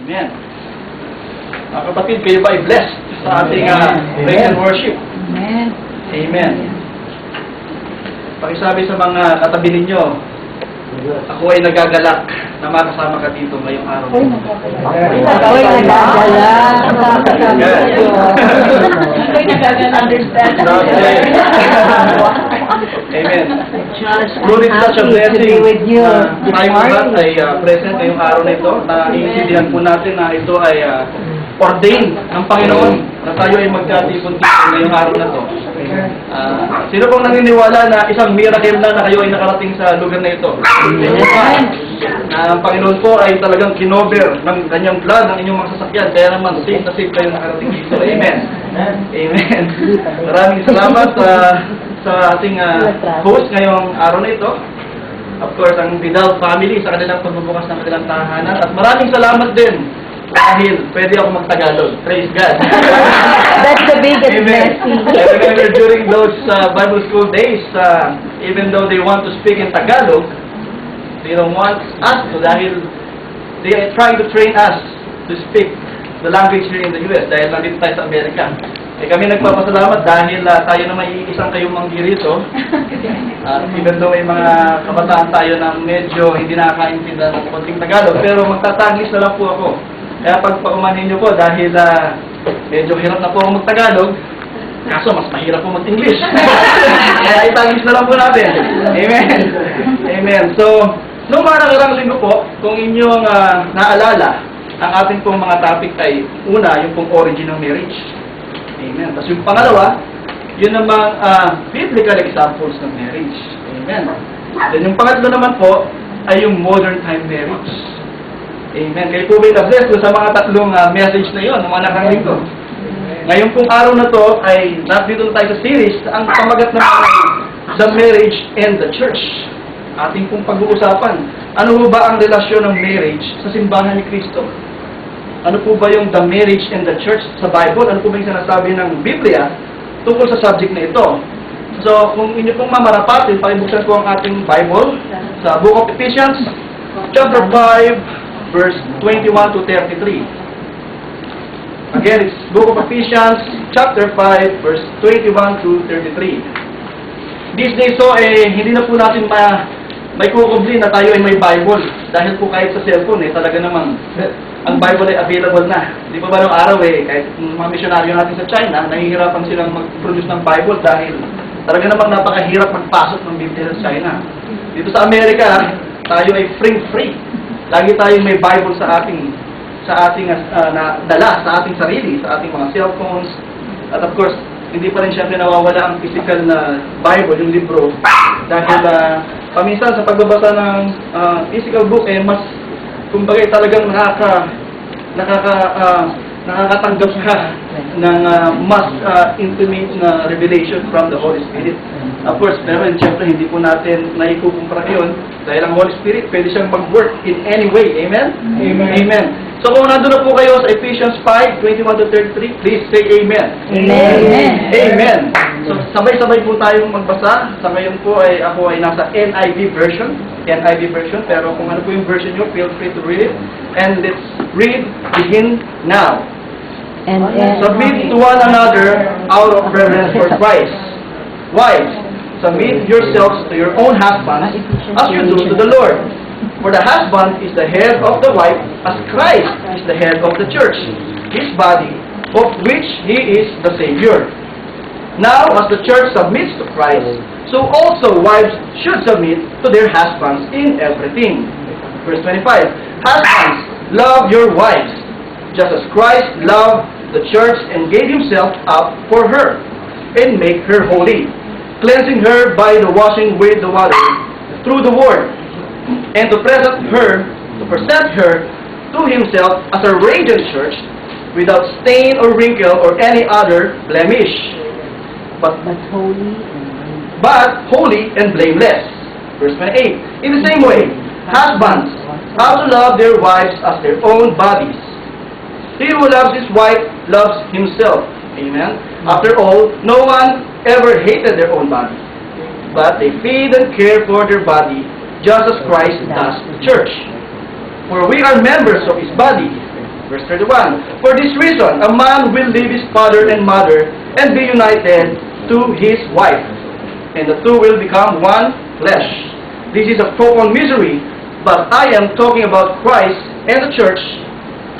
Amen. Mga kapatid, kayo ba ay blessed sa ating praise and worship? Amen. Amen. Pakisabi sa mga katabi ninyo, ako ay nagagalak na makasama ka dito ngayong araw. Ako'y nagagala. Ako'y nagagala. Understand. Amen. Truly such a blessing with you tayo lahat ay present ngayong araw na ito. Naiintindihan po natin na ito ay ordained ng Panginoon na tayo ay magkatipon dito ngayong araw na ito. Sino pong naniniwala na isang miracle na kayo ay nakarating sa lugar na ito? Ang Panginoon po ay talagang kinover ng kanyang blood ng inyong mga sasakyan. Kaya naman, safe na safe kayo nakarating dito. Amen. Amen. Maraming salamat sa ating host ngayong araw na ito. Of course, ang Vidal family sa kanilang pagbubukas ng kanilang tahanan. At maraming salamat din dahil pwede ako mag-Tagalog. Praise God. That's the biggest Amen. blessing. I remember during those Bible school days, even though they want to speak in Tagalog, they don't want us to dahil they are trying to train us to speak the language here in the US dahil nandito tayo sa Amerika. Kami nagpapasalamat dahil tayo na may isang kayong manggirito. Even though may mga kabataan tayo na medyo hindi nakakaintindihan ng konting Tagalog, pero magtatangis na lang po ako. Kaya pagpakumanin nyo po dahil medyo hirap na po ako mag-Tagalog, kaso mas mahirap po mag-English. Kaya itangis na lang po natin. Amen. Amen. So, noong mga nakarang linggo po, kung inyong naalala, ang ating pong mga topic ay una, yung pong origin ng marriage. Amen. Tapos yung pangalawa, yun namang biblical examples ng marriage. Amen. Then yung pangatlo naman po, ay yung modern time marriage. Amen. Kayo po may na-bless sa mga tatlong message na yun, ng mga nakarang linggo. Ngayon pong araw na to ay nandito na tayo sa series, ang pamagat na The Marriage and the Church. Ating pong pag-uusapan. Ano ba ang relasyon ng marriage sa simbahan ni Kristo? Ano po ba yung the marriage and the church sa Bible? Ano po ba yung sinasabi ng Biblia tungkol sa subject na ito? So, kung inyo pong mamarapatin, pakibuksan ko ang ating Bible sa Book of Ephesians, chapter 5, verse 21 to 33. Again, it's Book of Ephesians, chapter 5, verse 21 to 33. These days, so, hindi na po natin may kukubli na tayo ay may Bible. Dahil po kahit sa cellphone, talaga namang ang Bible ay available na. Di ba ba nung araw kahit mga misyonaryo natin sa China, nahihirapan silang mag-produce ng Bible dahil talaga namang napakahirap magpasok ng Biblia sa China. Dito sa Amerika, tayo ay free. Lagi tayong may Bible sa ating dala, sa ating sarili, sa ating mga cellphones. At of course, hindi pa rin siyempre nawawala ang physical na Bible, yung libro. Dahil paminsan sa pagbabasa ng physical book, mas kumbaga talagang nakakatanggap ka ng mas intimate na revelation from the Holy Spirit. Of course, pero siyempre hindi po natin naikukumpara yun dahil ang Holy Spirit pwede siyang mag-work in any way. Amen? Amen. Amen. So kung nandun na po kayo sa Ephesians 5, 21 to 33, please say Amen. Amen. Amen. So sabay-sabay po tayong magbasa. Sa ngayon po ako ay nasa NIV version. Pero kung ano po yung version nyo, feel free to read it. And let's read, begin now. Submit to one another out of reverence for Christ. Wives, submit yourselves to your own husbands as you do to the Lord. For the husband is the head of the wife, as Christ is the head of the church, his body, of which he is the Savior. Now, as the church submits to Christ, so also wives should submit to their husbands in everything. Verse 25, husbands, love your wives, just as Christ loved the church and gave himself up for her, and make her holy, cleansing her by the washing with the water through the word, and to present her to himself as a radiant church, without stain or wrinkle or any other blemish, but holy and blameless. Verse 28. In the same way, husbands ought to love their wives as their own bodies. He who loves his wife loves himself. Amen. After all, no one ever hated their own body, but they feed and care for their body, just as Christ does the church. For we are members of his body. Verse 31, for this reason, a man will leave his father and mother and be united to his wife, and the two will become one flesh. This is a profound mystery, but I am talking about Christ and the church.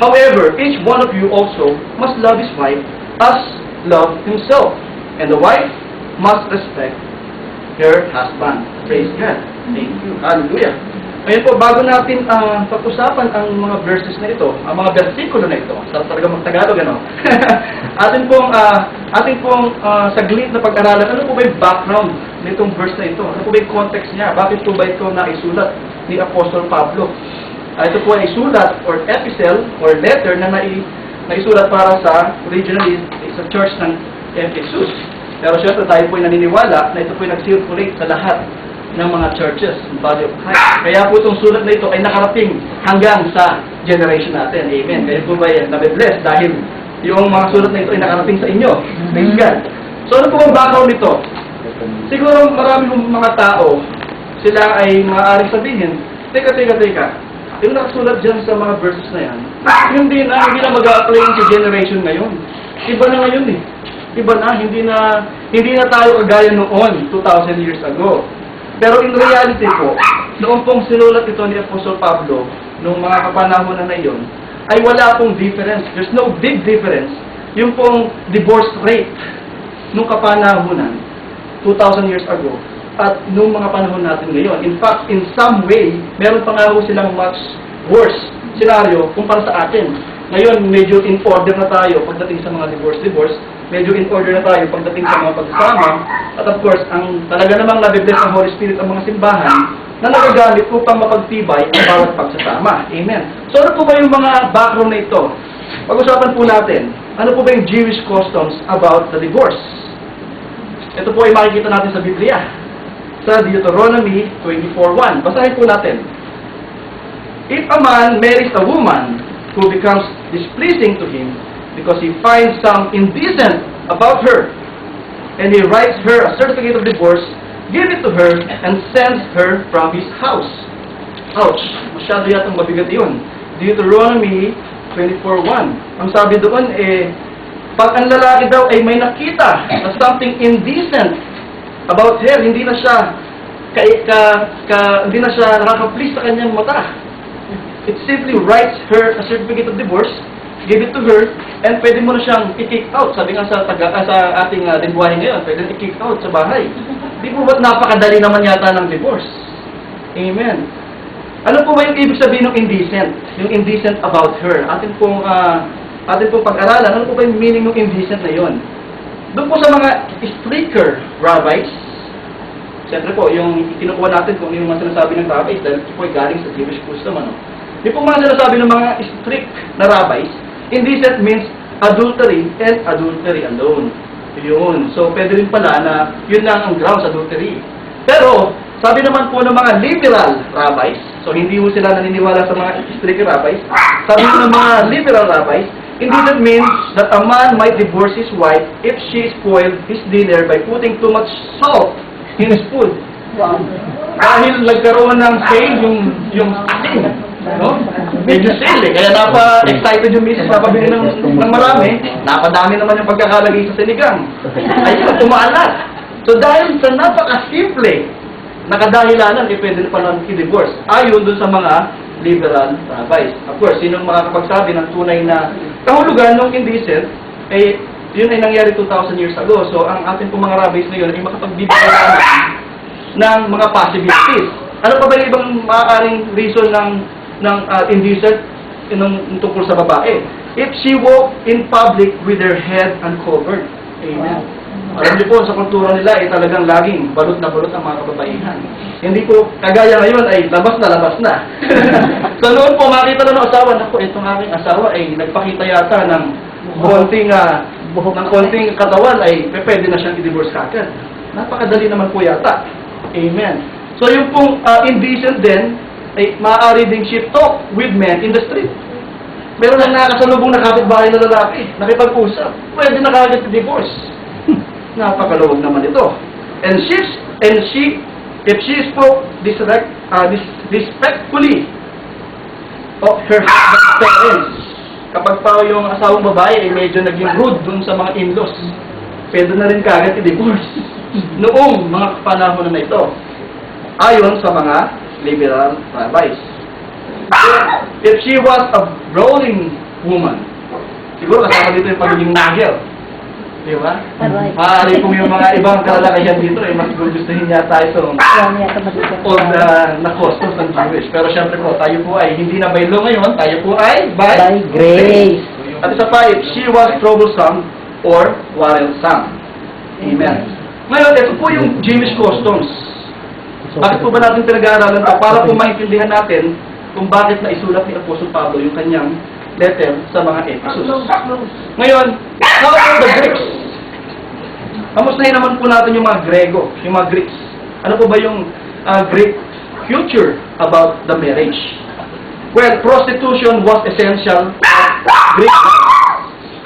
However, each one of you also must love his wife as love himself, and the wife must respect her husband. Praise God. Thank you. Hallelujah. Ngayon po, bago natin pag-usapan ang mga verses na ito, ang mga versikulo na ito, sa talaga mag-Tagalog, ano? ating pong saglit na pag-aralan, ano po ba yung background nitong verse na ito? Ano po ba yung context niya? Bakit po ba ito naisulat ni Apostol Pablo? Ito po ay sulat or epistle or letter na naisulat para sa originally sa church ng Ephesus. Pero syempre tayo po ay naniniwala na ito po ay nag-circulate sa lahat ng mga churches, body of Christ. Kaya po itong sulat na ito ay nakarating hanggang sa generation natin. Amen. Kaya po ba yan, nabe-bless dahil yung mga sulat na ito ay nakarating sa inyo. Praise God. So ano po ang background nito? Siguro maraming mga tao, sila ay maaaring sabihin, teka, yung nakasulat dyan sa mga verses na yan, hindi na mag-a-apply sa generation ngayon. Iba na ngayon eh. Iba na, hindi na tayo kagaya noon, 2,000 years ago. Pero in reality po, noong pong sinulat ito ni Apostol Pablo, noong mga kapanahonan na iyon, ay wala pong difference. There's no big difference. Yung pong divorce rate noong kapanahonan, 2,000 years ago, at noong mga panahon natin ngayon. In fact, in some way, meron pa nga silang much worse scenario kumpara sa atin. Ngayon, medyo in order na tayo pagdating sa mga divorce. Medyo in order na tayo pagdating sa mga pagsasama. At of course, ang talaga namang nabibless ng Holy Spirit ang mga simbahan na nagagamit upang mapagtibay ang bawat pagsasama. Amen. So ano po ba yung mga background na ito? Pag-usapan po natin, ano po ba yung Jewish customs about the divorce? Ito po ay makikita natin sa Biblia. Sa Deuteronomy 24:1. Basahin po natin. If a man marries a woman who becomes displeasing to him because he finds some indecent about her, and he writes her a certificate of divorce, give it to her and sends her from his house. Ouch! Masyado yatang mabigat yun. Deuteronomy 24:1. Ang sabi doon pag ang lalaki daw ay may nakita na something indecent about her, hindi na siya nakaka-please sa kanyang mata. It simply writes her a certificate of divorce, give it to her, and pwede mo na siyang i-kick out. Sabi nga sa ating lingwahe ngayon, pwede i-kick out sa bahay. Di po ba't napakadali naman yata ng divorce? Amen. Ano po ba yung ibig sabihin ng indecent? Yung indecent about her. Atin pong pag-aralan, ano po ba yung meaning ng indecent na yon? Doon po sa mga stricter rabbis, siyempre po, yung kinukuha natin kung yung mga sinasabi ng rabbis, dahil ito po ay galing sa Jewish custom, ano? Yung po mga sinasabi ng mga strict na rabbis, indecent means adultery and adultery alone. Yun. So, pwede rin pala na yun lang ang grounds, adultery. Pero, sabi naman po ng mga liberal rabbis, so hindi po sila naniniwala sa mga strict rabbis, sabi po ng mga liberal rabbis, indecent means that a man might divorce his wife if she spoiled his dinner by putting too much salt in his food. Wow. Dahil nagkaroon ng sale yung asin. No? Medyo sale kaya napa-excited yung misis papabili ng marami, napadami naman yung pagkakalagay sa sinigang. Ayun, tumaalat. So dahil sa napaka-simple, nakadahilanan, pwede na palang i-divorce. Ayon dun sa mga liberal rabbis. Of course, sinong makakapagsabi ng tunay na kahulugan ng indecent, yun ay nangyari 2,000 years ago. So ang ating pong mga rabbis na yun ay makapagbibigay ng mga possibilities. Ano pa ba yung ibang maaaring reason ng indecent tungkol sa babae? If she walk in public with her head uncovered. Amen. Alam niyo po, sa kultura nila ay talagang laging balot na balot ang mga kababaihan. Hindi po, kagaya ngayon ay labas na. So noon po, makita na ng asawa, naku, itong aking asawa ay nagpakita yata ng konting katawan ay pwede na siyang i-divorce kagad. Napakadali naman po yata. Amen. So yung pong indecent din, ay maaari ding she talk with men in the street. Meron lang nakakasalubong na kapitbahay na lalaki, nakipag-usap, pwede na kagad divorce. Napakaluwag naman ito. If she spoke disrespectfully of her husband's parents, kapag pa yung asawang babae ay medyo naging rude dun sa mga in-laws, pwede na rin kagad i-divorce noong mga panahon na ito, ayon sa mga liberal rabbis. If she was a brawling woman, siguro kasama dito yung pagiging nagel. Di ba? Alright. Maaari kung yung mga ibang kalalakayan dito, mas gugustuhin niya tayo sa Yan, yata matutunan. old na customs ng Jewish. Pero syempre po, tayo po ay hindi na by law ngayon, tayo po ay By grace. At isa pa, if she was troublesome or quarrelsome. Amen. Ngayon, ito po yung Jewish customs. Bakit po ba natin pinag-aaralan ito? Para po maintindihan natin kung bakit naisulat ni Apostol Pablo yung kanyang letter sa mga Ephesus. Ngayon, how about the Greeks? Kamustahin naman po natin yung mga Grego, yung mga Greeks. Ano po ba yung Greek future about the marriage? Well, prostitution was essential Greek.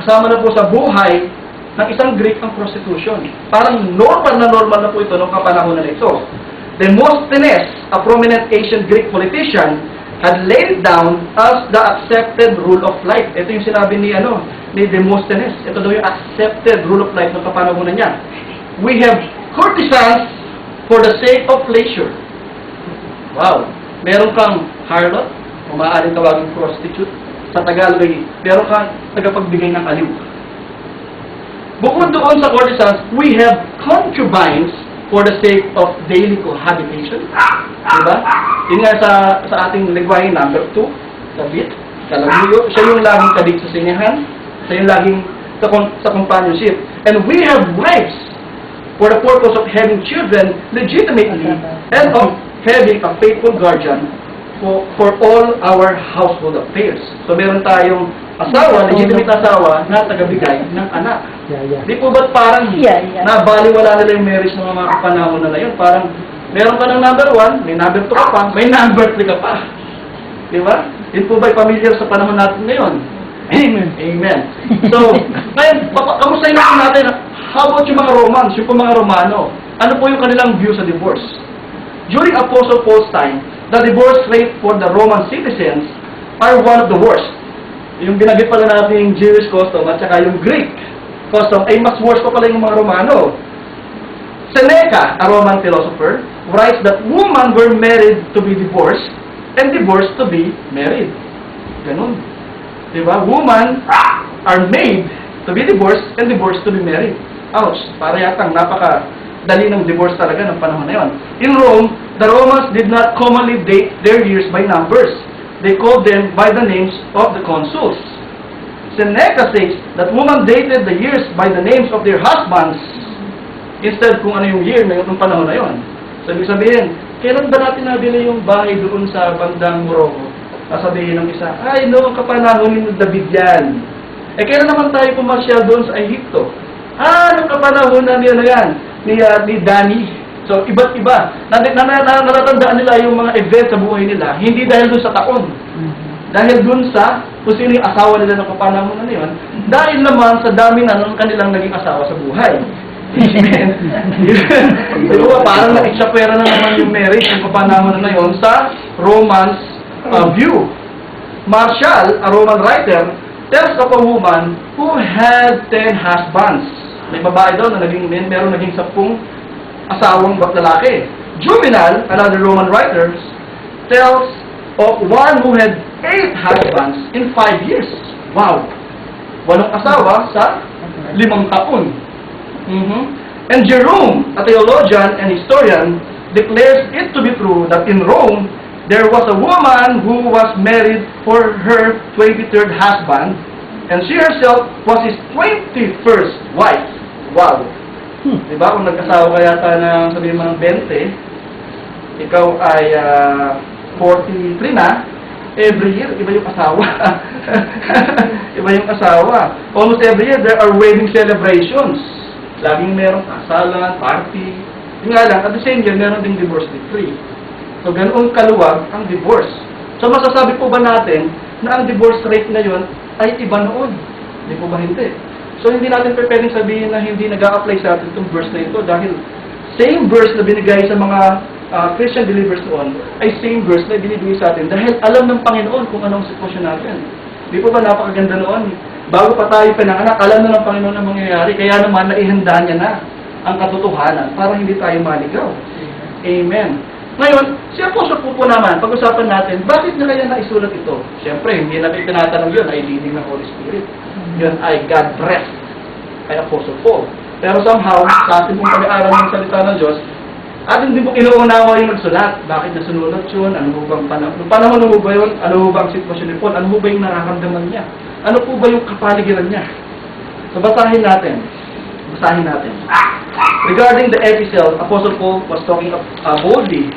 Kasama na po sa buhay ng isang Greek ang prostitution. Parang normal na po ito noong kapanahon na ito. Demosthenes, a prominent ancient Greek politician, had laid it down as the accepted rule of life. Ito yung sinabi ni Demosthenes. Ito daw yung accepted rule of life ng kapanahonan niya. We have courtesans for the sake of pleasure. Wow! Meron kang harlot, o maaaring tawagin prostitute. Sa Tagalog ay meron kang tagapagbigay ng aliw. Bukod doon sa courtesans, we have concubines for the sake of daily cohabitation. Diba? Yun nga sa ating lingwahe number 2, kabit, kalaguyo. Siya yung laging kabit sa sinyahan. Siya yung laging sa companionship. And we have wives for the purpose of having children legitimately and of having a faithful guardian for all our household affairs. So meron tayong asawa, legitimate asawa na tagabigay ng anak. Di po ba't parang nabaliwala nila yung marriage ng mga kapanahon na yun? Parang meron ka ng number 1, may number 2 ka pa, may number 3 ka pa. Di ba? Yun po ba'y familiar sa panahon natin ngayon? Amen. Amen. So, ngayon, kamustahin natin, how about yung mga Romans, yung po mga Romano? Ano po yung kanilang view sa divorce? During Apostle Paul's time, the divorce rate for the Roman citizens are one of the worst. Yung binagit pala natin yung Jewish custom at saka yung Greek custom ay mas worse pa pala yung mga Romano. Seneca, a Roman philosopher, writes that women were married to be divorced and divorced to be married. Ganun. Diba? Women are made to be divorced and divorced to be married. Ouch! Para yatang napaka-dali ng divorce talaga ng panahon na yun. In Rome, the Romans did not commonly date their years by numbers. They called them by the names of the consuls. Seneca says that women dated the years by the names of their husbands instead kung ano yung year ng panahon na yon. So, ibig sabihin, kailan ba natin nabili yung bahay doon sa bandang Morocco? Sasabihin ng isa, ay no, kapanahon ni David yan. Eh, kailan naman tayo pumasyal doon sa Egypto? Nung kapanahon na yan, ni Dani. So, iba't iba. Natatandaan nila yung mga event sa buhay nila, hindi dahil doon sa taon. Dahil doon sa kung sino yung asawa nila ng kapanahon na yun, dahil naman sa dami na ng kanilang naging asawa sa buhay. Amen. Diba, parang nakitsapera na naman yung marriage ng kapanahon na yun sa Romans view. Martial, a Roman writer, tells of a woman who had 10 husbands. May babae daw na meron naging 10 asawang lalaki. Juvenal, another Roman writer, tells of one who had 8 husbands in 5 years. Wow! 8 asawa sa 5 taon. And Jerome, a theologian and historian, declares it to be true that in Rome, there was a woman who was married for her 23rd husband, and she herself was his 21st wife. Wow! Diba? Kung nag-asawa ka yata na sabihin mo ng 20, ikaw ay 43 na, every year, iba yung asawa. Iba yung asawa. Almost every year, there are wedding celebrations. Laging merong kasalan, party. Yung nga lang, at the same year, meron ding divorce decree. So, ganoong kaluwag ang divorce. So, masasabi po ba natin na ang divorce rate ngayon ay iba noon? Hindi po ba hindi? So, hindi natin pwedeng sabihin na hindi nag-a-apply sa atin itong verse na ito dahil same verse na binigay sa mga Christian believers noon ay same verse na binibigay sa atin dahil alam ng Panginoon kung anong sitwasyon natin. Di po ba napakaganda noon? Bago pa tayo pinanganak, alam na ng Panginoon ang mangyayari. Kaya naman, naihanda niya na ang katotohanan para hindi tayo maligaw. Amen. Ngayon, si Apostle po naman, pag-usapan natin, bakit na kaya naisulat ito? Siyempre, hindi natin tinatanong yun ay leading ng Holy Spirit. Yun ay God breathed kay Apostle Paul. Pero somehow, sa ating pong pag-aaral ng salita ng Diyos, atin din po inuunawa yung nagsulat. Bakit nasunulat yun? Ano ho bang panahon? Nung panahon ho ba yun? Ano ho ba ang sitwasyon ni Paul? Ano ho ba yung nararamdaman niya? Ano po ba yung kapaligiran niya? So, basahin natin. Regarding the epistle, Apostle Paul was talking boldly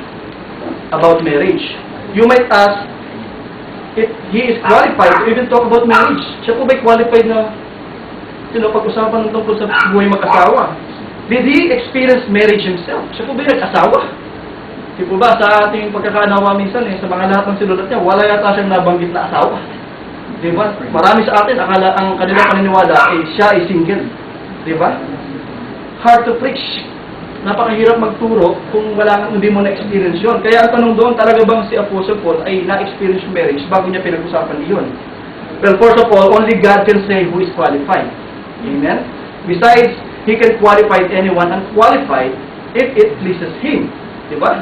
about marriage. You might ask if he is qualified to even talk about marriage. Siya po ba'y qualified na pag-usapan ng tungkol sa buhay mag-asawa? Did he experience marriage himself? Siya po ba'y nag-asawa? Di po ba, sa ating pagkakanawa minsan, sa mga lahat ng sinulat niya, wala yata siyang nabanggit na asawa. Di ba? Marami sa atin, akala ang kanilang paniniwala ay siya ay single. Di ba? Hard to preach. Napakahirap magturo kung hindi mo na-experience yun. Kaya ang tanong doon, talaga bang si Apostle Paul ay na-experience marriage bago niya pinag-usapan yun? Well, first of all, only God can say who is qualified. Amen? Besides, He can qualify anyone unqualified if it pleases Him. Di ba?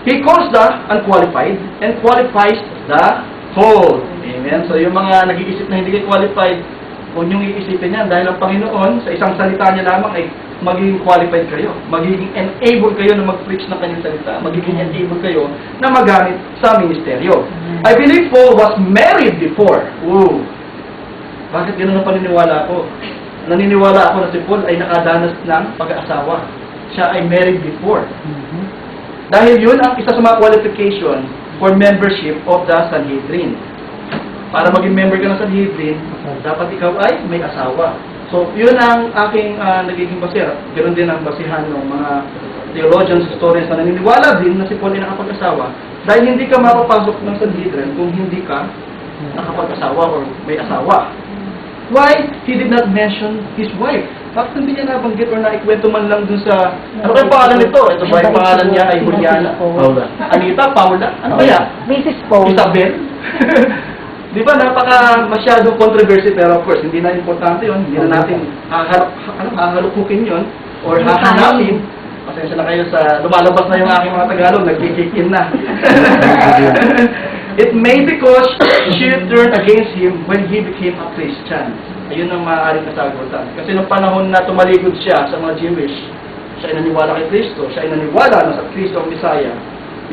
He calls the unqualified and qualifies the whole. Amen? So yung mga nag-iisip na hindi kayo qualified, huwag niyong iisipin yan dahil ang Panginoon sa isang salita niya lamang ay magiging qualified kayo. Magiging enable kayo na mag-preach ng kanyang salita. Magiging enable kayo na magamit sa ministeryo. I believe Paul was married before. Ooh. Bakit gano'n ang paniniwala ko? Naniniwala ako na si Paul ay nakadanas ng pag-aasawa. Siya ay married before. Dahil yun ang isa sa mga qualification for membership of the Sanhedrin. Para maging member ka ng Sanhedrin, dapat ikaw ay may asawa. So, yun ang aking nagiging basira. Ganoon din ang basihan ng mga theologians, historians na naniniwala din na si Paul ay nakapag-asawa. Dahil hindi ka mapapasok ng Sanhedrin kung hindi ka nakapag-asawa or may asawa. Why? He did not mention his wife. Bakit hindi niya nabanggit or naikwento man lang dun sa... Ano kaya pangalan nito? Ito ba yung pangalan niya ay Juliana? Paula. Anita? Paula? Ano kaya? Mrs. Paul. Isabel? Di ba, masyadong controversy, pero of course, hindi na importante yun. Hindi na natin hahalukukin yun or hahanapin. Pasensya na kayo sa lumalabas na yung aking mga Tagalog, nagkikikin na. It may because she turned against him when he became a Christian. Ayun ang maaaring kasagutan. Kasi nung panahon na tumalikod siya sa mga Jewish, siya ay naniwala kay Kristo, siya ay naniwala na sa Kristo ang Messiah.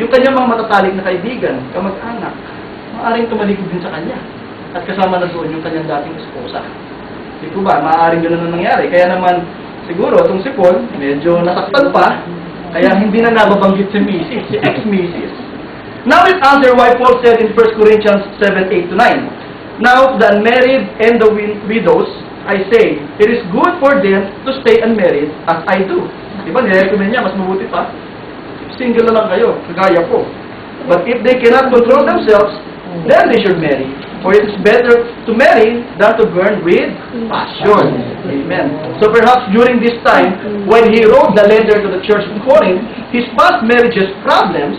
Yung kanyang mga matatalik na kaibigan, kamag-anak, maaaring tumalikod din sa kanya. At kasama na doon yung kanyang dating esposa. Di po ba? Maaaring gano'n na nangyari. Kaya naman, siguro, itong si Paul, medyo nasaktan pa, kaya hindi na nababanggit si Mrs., si ex-Mrs. Now let's answer why Paul said in 1 Corinthians 7:8-9, Now the unmarried and the widows, I say, it is good for them to stay unmarried as I do. Di ba? Nirecommend niya, mas mabuti pa. Single na lang kayo, kagaya ko. But if they cannot control themselves, then they should marry. For it is better to marry than to burn with passion. Amen. So perhaps during this time, when he wrote the letter to the church in Corinth, his past marriage's problems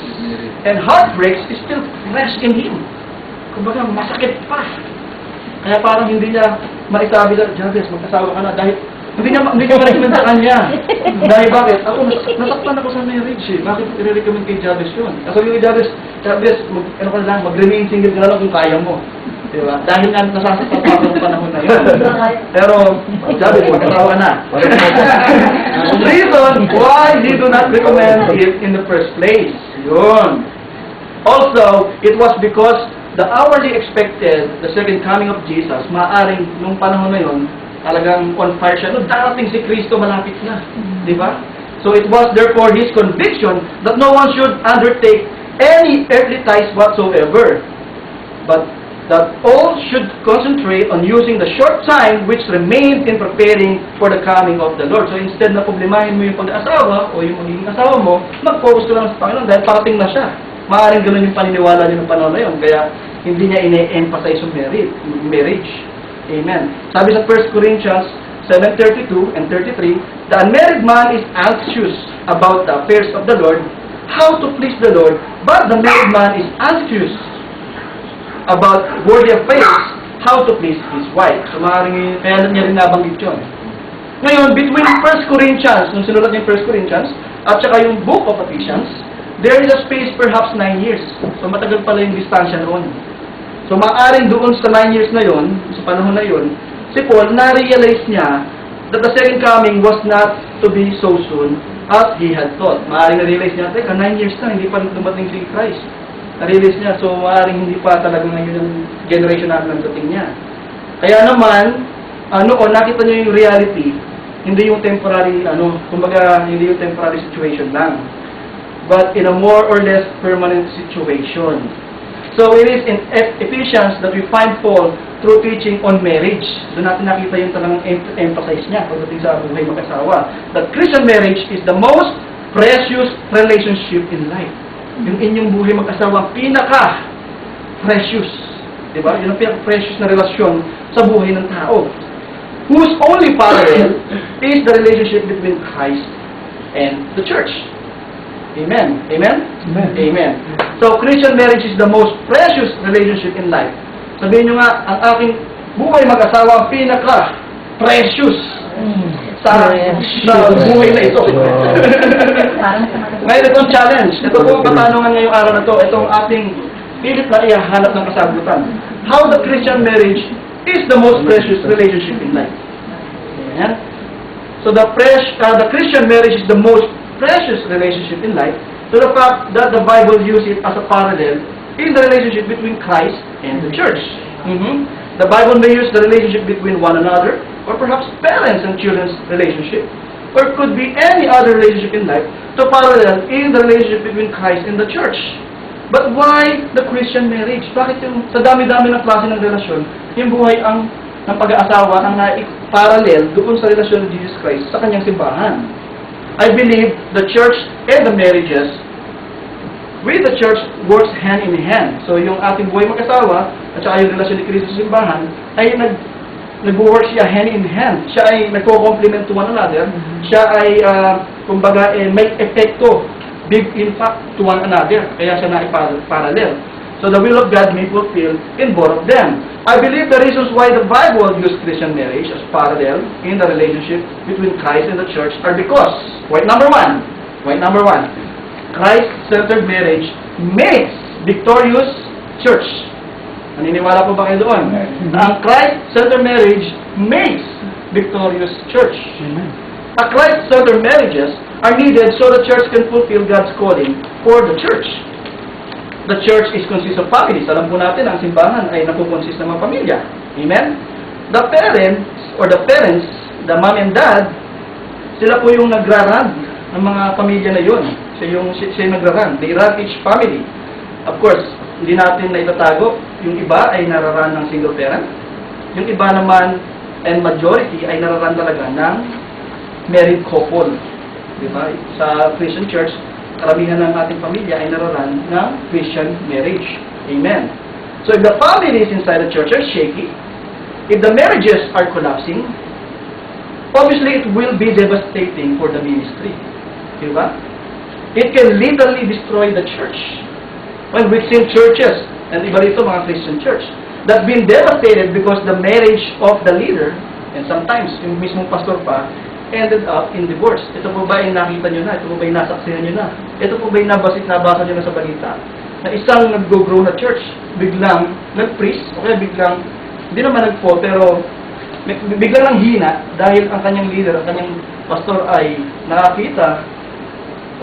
and heartbreaks is still fresh in him. Kumbaga, masakit pa. Kaya parang hindi niya maisabi na, Jabez, mag-asawa ka na. Dahil hindi niya ma-recommend sa kanya. Dahil bakit? Ako, nasaktan ako sa marriage eh. Bakit i-recommend kay Jabez yun? Kasi yung Jabez, ano ka lang, mag-remain single ka lang kung kaya mo. Diba? Dahil nga nasasaktan pa ako ng panahon na yun. Pero, Jabez, mag-asawa na. Reason why he do not recommend it in the first place. Yun. Also, it was because the hourly expected, the second coming of Jesus, maaaring nung panahon na yun, talagang on fire siya. No, darating si Kristo, malapit na. Di ba? So it was therefore his conviction that no one should undertake any earthly ties whatsoever, but that all should concentrate on using the short time which remained in preparing for the coming of the Lord. So instead na problemahin mo yung pag-aasawa o yung magiging asawa mo, mag-focus ka lang sa Panginoon dahil parating na siya. Maaaring ganoon yung paniniwala niya ng panahon na yun, kaya hindi niya ine-emphasize yung marriage. Amen. Sabi sa 1 Corinthians 7:32 and 33, the unmarried man is anxious about the affairs of the Lord, how to please the Lord, but the married man is anxious about worldly affairs, how to please his wife. So maaaring kaya niya rin nabanggit yun. Ngayon, between 1 Corinthians, nung sinulat niya yung 1 Corinthians, at saka yung book of Ephesians, there is a space perhaps 9 years. So matagal pala yung distansya noon. So maaaring doon sa 9 years na yon, sa panahon na yon, si Paul, na-realize niya that the second coming was not to be so soon as he had thought. Maaaring na-realize niya, teka, 9 years na, hindi pa dumating si Christ. Na-realize niya, so maaaring hindi pa talaga ngayon yung generation natin ang dating niya. Kaya naman, noon, nakita niya yung reality, hindi yung temporary, kumbaga, hindi yung temporary situation lang, but in a more or less permanent situation. So it is in Ephesians that we find Paul through teaching on marriage. Doon natin nakita yung talagang emphasize niya pagdating sa buhay mag-asawa. That Christian marriage is the most precious relationship in life. Yung inyong buhay mag-asawa, pinaka-precious. Diba? Yun ang pinaka-precious na relasyon sa buhay ng tao. Whose only parallel is the relationship between Christ and the church. Amen. Amen? Amen. Amen. So, Christian marriage is the most precious relationship in life. Sabihin nyo nga, ang aking buhay mag-asawa ang pinaka-precious sa buhay na ito. Ngayon, itong challenge. Ito po ang katanungan ngayong araw na ito. Itong ating pilit na ihahanap ng kasagutan. How the Christian marriage is the most precious relationship in life. Amen? So, the Christian marriage is the most precious relationship in life, to the fact that the Bible uses it as a parallel in the relationship between Christ and the church. The Bible may use the relationship between one another, or perhaps parents and children's relationship, or it could be any other relationship in life to parallel in the relationship between Christ and the church. But why the Christian marriage? Bakit yung sa dami-dami ng klase ng relasyon, yung buhay ng pag-aasawa ang na-parallel doon sa relasyon ng Jesus Christ sa kanyang simbahan? I believe the church and the marriages with the church works hand in hand. So yung ating buhay mag-asawa at saka yung relasyon ni Kristo sa simbahan ay nag-work siya hand in hand. Siya ay nagko-complement to one another. Siya ay kumbaga may epekto, big impact to one another. Kaya siya na-parallel. So the will of God may fulfill in both of them. I believe the reasons why the Bible used Christian marriage as parallel in the relationship between Christ and the church are because, point number one, Christ-centered marriage makes victorious church. Naniniwala po ba kayo doon? Na ang Christ-centered marriage makes victorious church. A Christ-centered marriages are needed so the church can fulfill God's calling for the church. The church is consists of families. Alam po natin, ang simbahan ay napuponsist ng mga pamilya. Amen? The parents, the mom and dad, sila po yung nagra-run ng mga pamilya na yun. Siya yung nagra-run. They run each family. Of course, hindi natin na itatago. Yung iba ay nararan ng single parent. Yung iba naman, and majority, ay nararan talaga ng married couple. Diba? Sa Christian church, karamihan ng ating pamilya ay nararan ng Christian marriage. Amen. So if the families inside the church are shaky, if the marriages are collapsing, obviously it will be devastating for the ministry. Diba? It can literally destroy the church. When we've seen churches, and iba rito mga Christian church, that been devastated because the marriage of the leader, and sometimes yung mismong pastor pa, ended up in divorce. Ito po ba yung nakita nyo na? Ito po ba yung nasaksihan nyo na? Ito po ba yung nabasa nyo na sa balita? Na isang nag-grow na church, biglang nag-freeze, o kaya biglang, hindi naman nag-fall, pero biglang lang hina dahil ang kanyang leader, ang kanyang pastor ay nakakita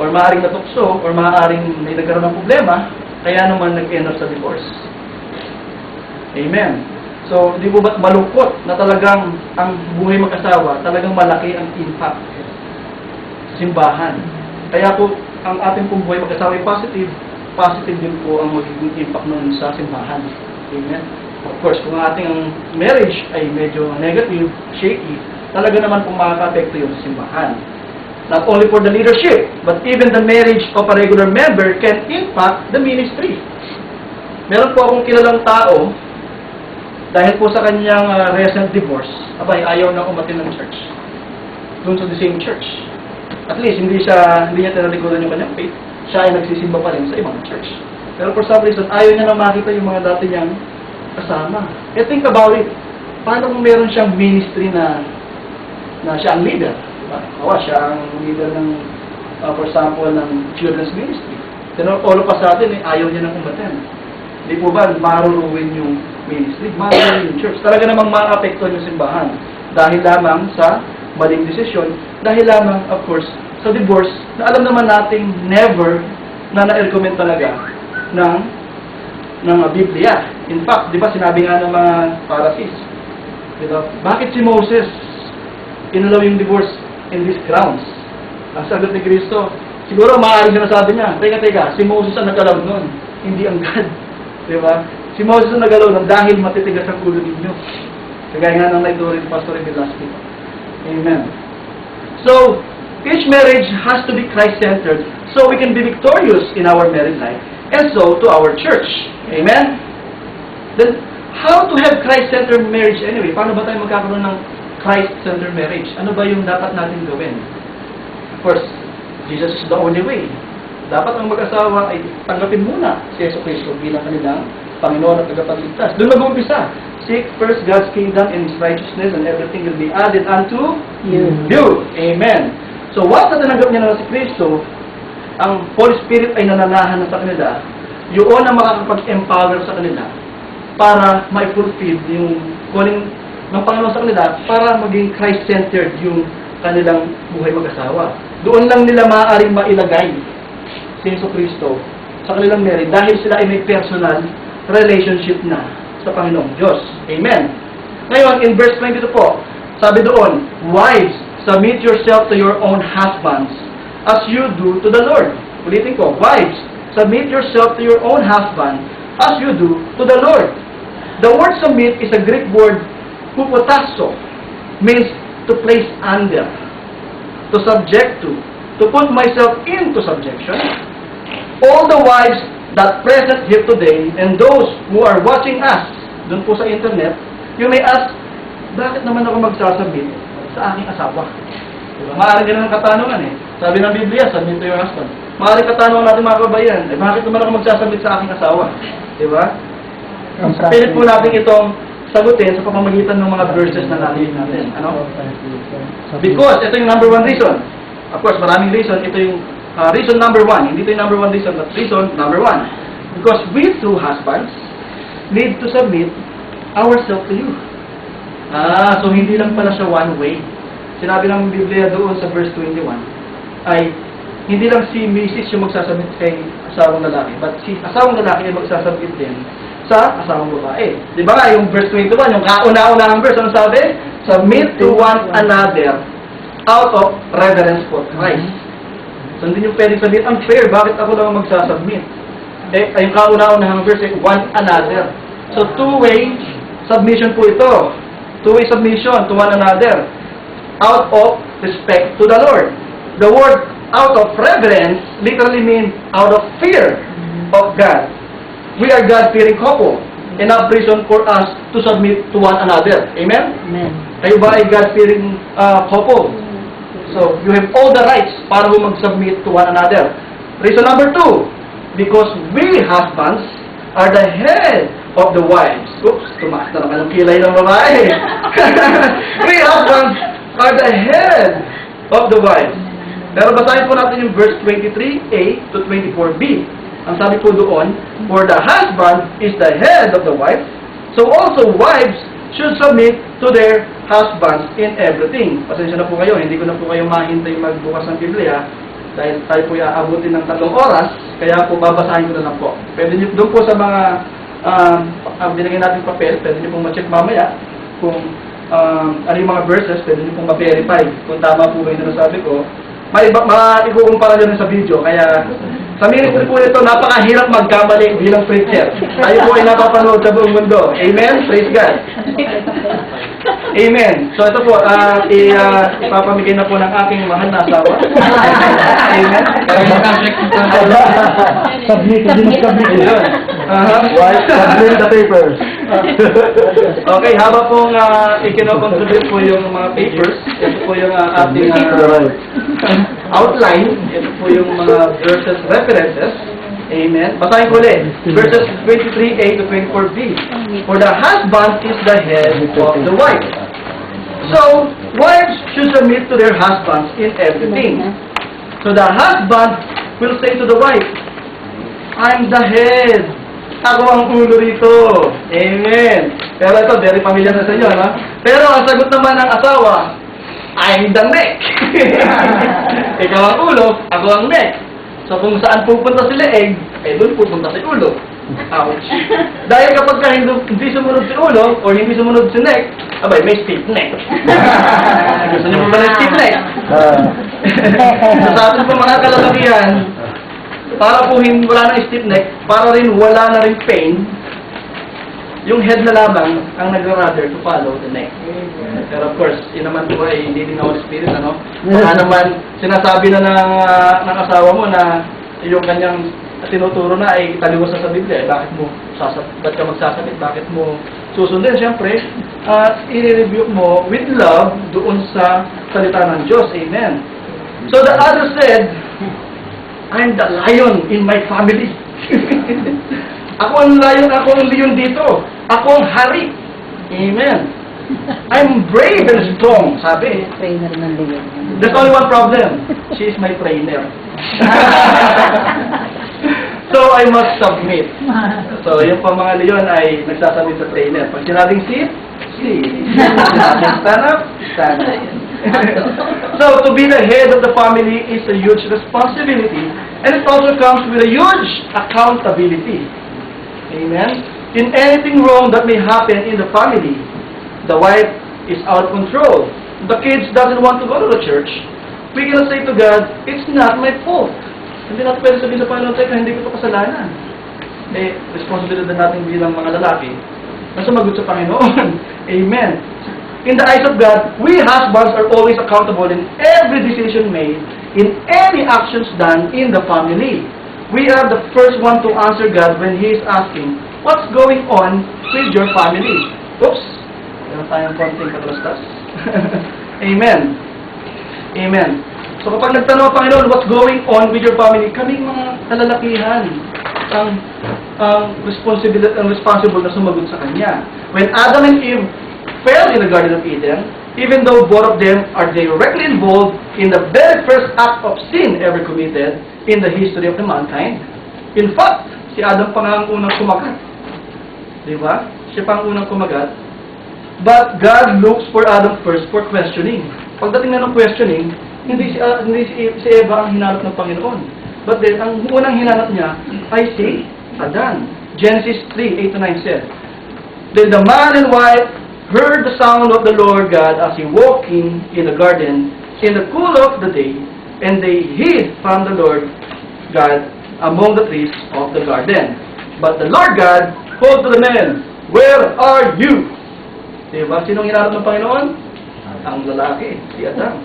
or maaaring natukso or maaaring may nagkaroon ng problema, kaya naman nag-end up sa divorce. Amen. So, di po ba't malungkot na talagang ang buhay mag-asawa, talagang malaki ang impact sa simbahan. Kaya po, ang ating pong buhay mag-asawa ay positive din po ang magiging impact nun sa simbahan. Amen. Of course, kung ang ating marriage ay medyo negative, shaky, talaga naman pong makaka-apekto yun sa simbahan. Not only for the leadership, but even the marriage of a regular member can impact the ministry. Meron po akong kilalang tao, dahil po sa kanyang recent divorce, abay, ayaw na umatin ng church. Doon sa the same church. At least, hindi niya tinalikuran yung kanyang faith. Siya ay nagsisimba pa rin sa ibang church. Pero for some reason, ayaw niya na makita yung mga dati niyang kasama. Think about it. Paano kung meron siyang ministry na siya ang leader? Diba? Siya ang leader ng, for example, ng children's ministry. Pero all of us sa atin, ayaw niya ng umaten. Hindi po ba, maruruin yung ministry, maruruin yung church. Talaga namang ma-apektuhan yung simbahan. Dahil lamang sa maling desisyon, dahil lamang, of course, sa divorce, na alam naman nating never na na-recommend talaga ng Biblia. In fact, di ba, sinabi nga ng mga Pharisees, diba? Bakit si Moses inalaw yung divorce in these grounds? Ang sagot ni Kristo, siguro maaaring sinasabi niya, teka, si Moses ang nag-alaw nun, hindi ang God. Diba? Si Moses ang nag-alaw nun dahil matitigas ang ulo ninyo. Kagaya nga ng naituro ni Pastor Emil last week. Amen. So, each marriage has to be Christ-centered so we can be victorious in our married life and so to our church. Amen? Then, how to have Christ-centered marriage anyway? Paano ba tayo magkakaroon ng Christ-centered marriage? Ano ba yung dapat natin gawin? Of course, Jesus is the only way. Dapat ang mag-asawa ay tanggapin muna si Yesu Cristo bilang kanilang Panginoon at tagapagligtas. Doon mag-umpisa. Seek first God's kingdom and His righteousness and everything will be added unto you. Amen. So, once na tinanggap niya na si Kristo, ang Holy Spirit ay nananahan na sa kanila, yun ang makakapag-empower sa kanila para ma-fulfill yung calling ng Panginoon sa kanila para maging Christ-centered yung kanilang buhay mag-asawa. Doon lang nila maaaring mailagay si Yesu Cristo sa kanilang marriage dahil sila ay may personal relationship na sa Panginoong Diyos. Amen. Ngayon, in verse 22 po, sabi doon, wives, submit yourself to your own husbands as you do to the Lord. Ulitin ko, wives, submit yourself to your own husband as you do to the Lord. The word submit is a Greek word, hupotasso, means to place under, to subject to put myself into subjection. All the wives that present here today and those who are watching us doon po sa internet, you may ask, bakit naman ako magsasubmit sa aking asawa? Diba? Maaaring ganun ang katanungan eh. Sabi ng Biblia, submit to your husband. Maaaring katanungan natin mga kabayan, bakit naman ako magsasubmit sa aking asawa? Diba? Pilit po natin itong sagutin sa pamamagitan ng mga verses na narinig natin. Ano? Because, ito yung number one reason. Of course, maraming reason. Ito yung reason number one. Hindi ito yung number one reason, but reason number one. Because we two husbands need to submit ourselves to you. So hindi lang pala siya one way. Sinabi ng Biblia doon sa verse 21, ay hindi lang si Mrs. yung magsasubmit kay asawang lalaki, but si asawang lalaki ay magsasubmit din sa asawang babae. Di ba nga, yung verse 21, yung kauna-unahang verse, ano sabi? Submit to one another out of reverence for Christ. So hindi nyo pwedeng sabihin, unfair, bakit ako lang magsasubmit? Yung kauna-unahang verse, one another. So two-way submission po ito. Two-way submission to one another out of respect to the Lord. The word out of reverence literally means out of fear of God. We are God-fearing couple. Enough reason for us to submit to one another. Amen? Amen. Kayo ba ay God-fearing couple? So, you have all the rights para mag-submit to one another. Reason number 2, because we husbands are the head of the wives. Oops, tumaas na naman ang kilay ng babae. We husbands are the head of the wives. Pero basahin po natin yung verse 23a to 24b. Ang sabi po doon, for the husband is the head of the wife, so also wives should submit to their husbands in everything. Pasensya na po kayo, hindi ko na po kayo mahintay magbukas ng Biblia dahil tayo po iaabutin ng 3 oras, kaya po babasahin ko na lang po. Pwede nyo doon po sa mga binigyan natin papel, pwede nyo pong ma-check mamaya kung ano yung mga verses, pwede nyo pong ma-verify kung tama po ba yung nasabi ko. Ikukumpara nyo rin sa video, kaya sa ministry po ito, napakahirap magkamali bilang preacher. Tayo po ay napapanood sa buong mundo. Amen? Praise God. Amen. So ito po, ipapamigay na po ng aking mahal na asawa. Amen. Submit din. Submit the papers. Okay, habang pong ikinocontribute po yung mga papers, ito po yung ating outline. Ito po yung mga verses references. Amen. Basahin ko ulit. Verses 23a to 24b. For the husband is the head of the wife. So, wives should submit to their husbands in everything. So the husband will say to the wife, I'm the head. Ako ang ulo rito. Amen. Pero ito, very familiar na sa inyo, no? Pero ang sagot naman ng asawa, I'm the neck. Ikaw ang ulo, ako ang neck. So kung saan pupunta si leeg, eh doon pupunta si ulo. Ouch. Dahil kapag ka hindi sumunod si ulo, o hindi sumunod si neck, abay, may stiff neck. Gusto niyo po ba ng stiff neck? Sa atin po mga kalalakihan, para po wala na stiff neck, para rin wala na rin pain, yung head na lamang ang nag-rather to follow the neck. Pero of course, yun naman po ay hindi din Holy Spirit, ano? Baka naman, sinasabi na ng asawa mo na yung kanyang tinuturo na ay taliwas na sa Biblia. Eh, ba't ka magsasabit? Bakit mo susundin? Siyempre, i-review mo with love doon sa salita ng Diyos. Amen. So the other said, I'm the lion in my family. Ako ang lion, ako ang leon dito. Ako ang hari. Amen. I'm brave and strong, sabi. Trainer ng leon. There's only one problem. She is my trainer. So, I must submit. So, yung pa mga leon ay nagsasubmit sa trainer. Pag sinabing sit, sit. Sinabing stand up, stand up. So, to be the head of the family is a huge responsibility, and it also comes with a huge accountability. Amen? In anything wrong that may happen in the family, the wife is out of control. The kids doesn't want to go to the church. We can say to God, it's not my fault. Hindi natin pwede sabihin sa Panginoon, teka, hindi ko ito kasalanan. Eh, responsibility natin bilang mga lalaki na sumagot sa Panginoon. Amen. In the eyes of God, we husbands are always accountable in every decision made, in any actions done in the family. We are the first one to answer God when He is asking, what's going on with your family? Oops! Meron tayong konting katalastas. Amen. Amen. So kapag nagtanong ang Panginoon, what's going on with your family? Kaming mga kalalakihan ang responsible na sumagot sa Kanya. When Adam and Eve fell in the Garden of Eden, even though both of them are directly involved in the very first act of sin ever committed in the history of the mankind. In fact, si Adam pa nga ang unang kumagat. Di ba? Siya pa ang unang kumagat. But God looks for Adam first for questioning. Pagdating na ng questioning, hindi si Eva ang hinanap ng Panginoon. But then, ang unang hinanap niya ay si Adan. Genesis 3:8-9 said, Then the man and wife heard the sound of the Lord God as He walking in the garden in the cool of the day, and they hid from the Lord God among the trees of the garden. But the Lord God called to the man, Where are you? Diba? Sinong hinanap ng Panginoon? Ang lalaki, si Adam.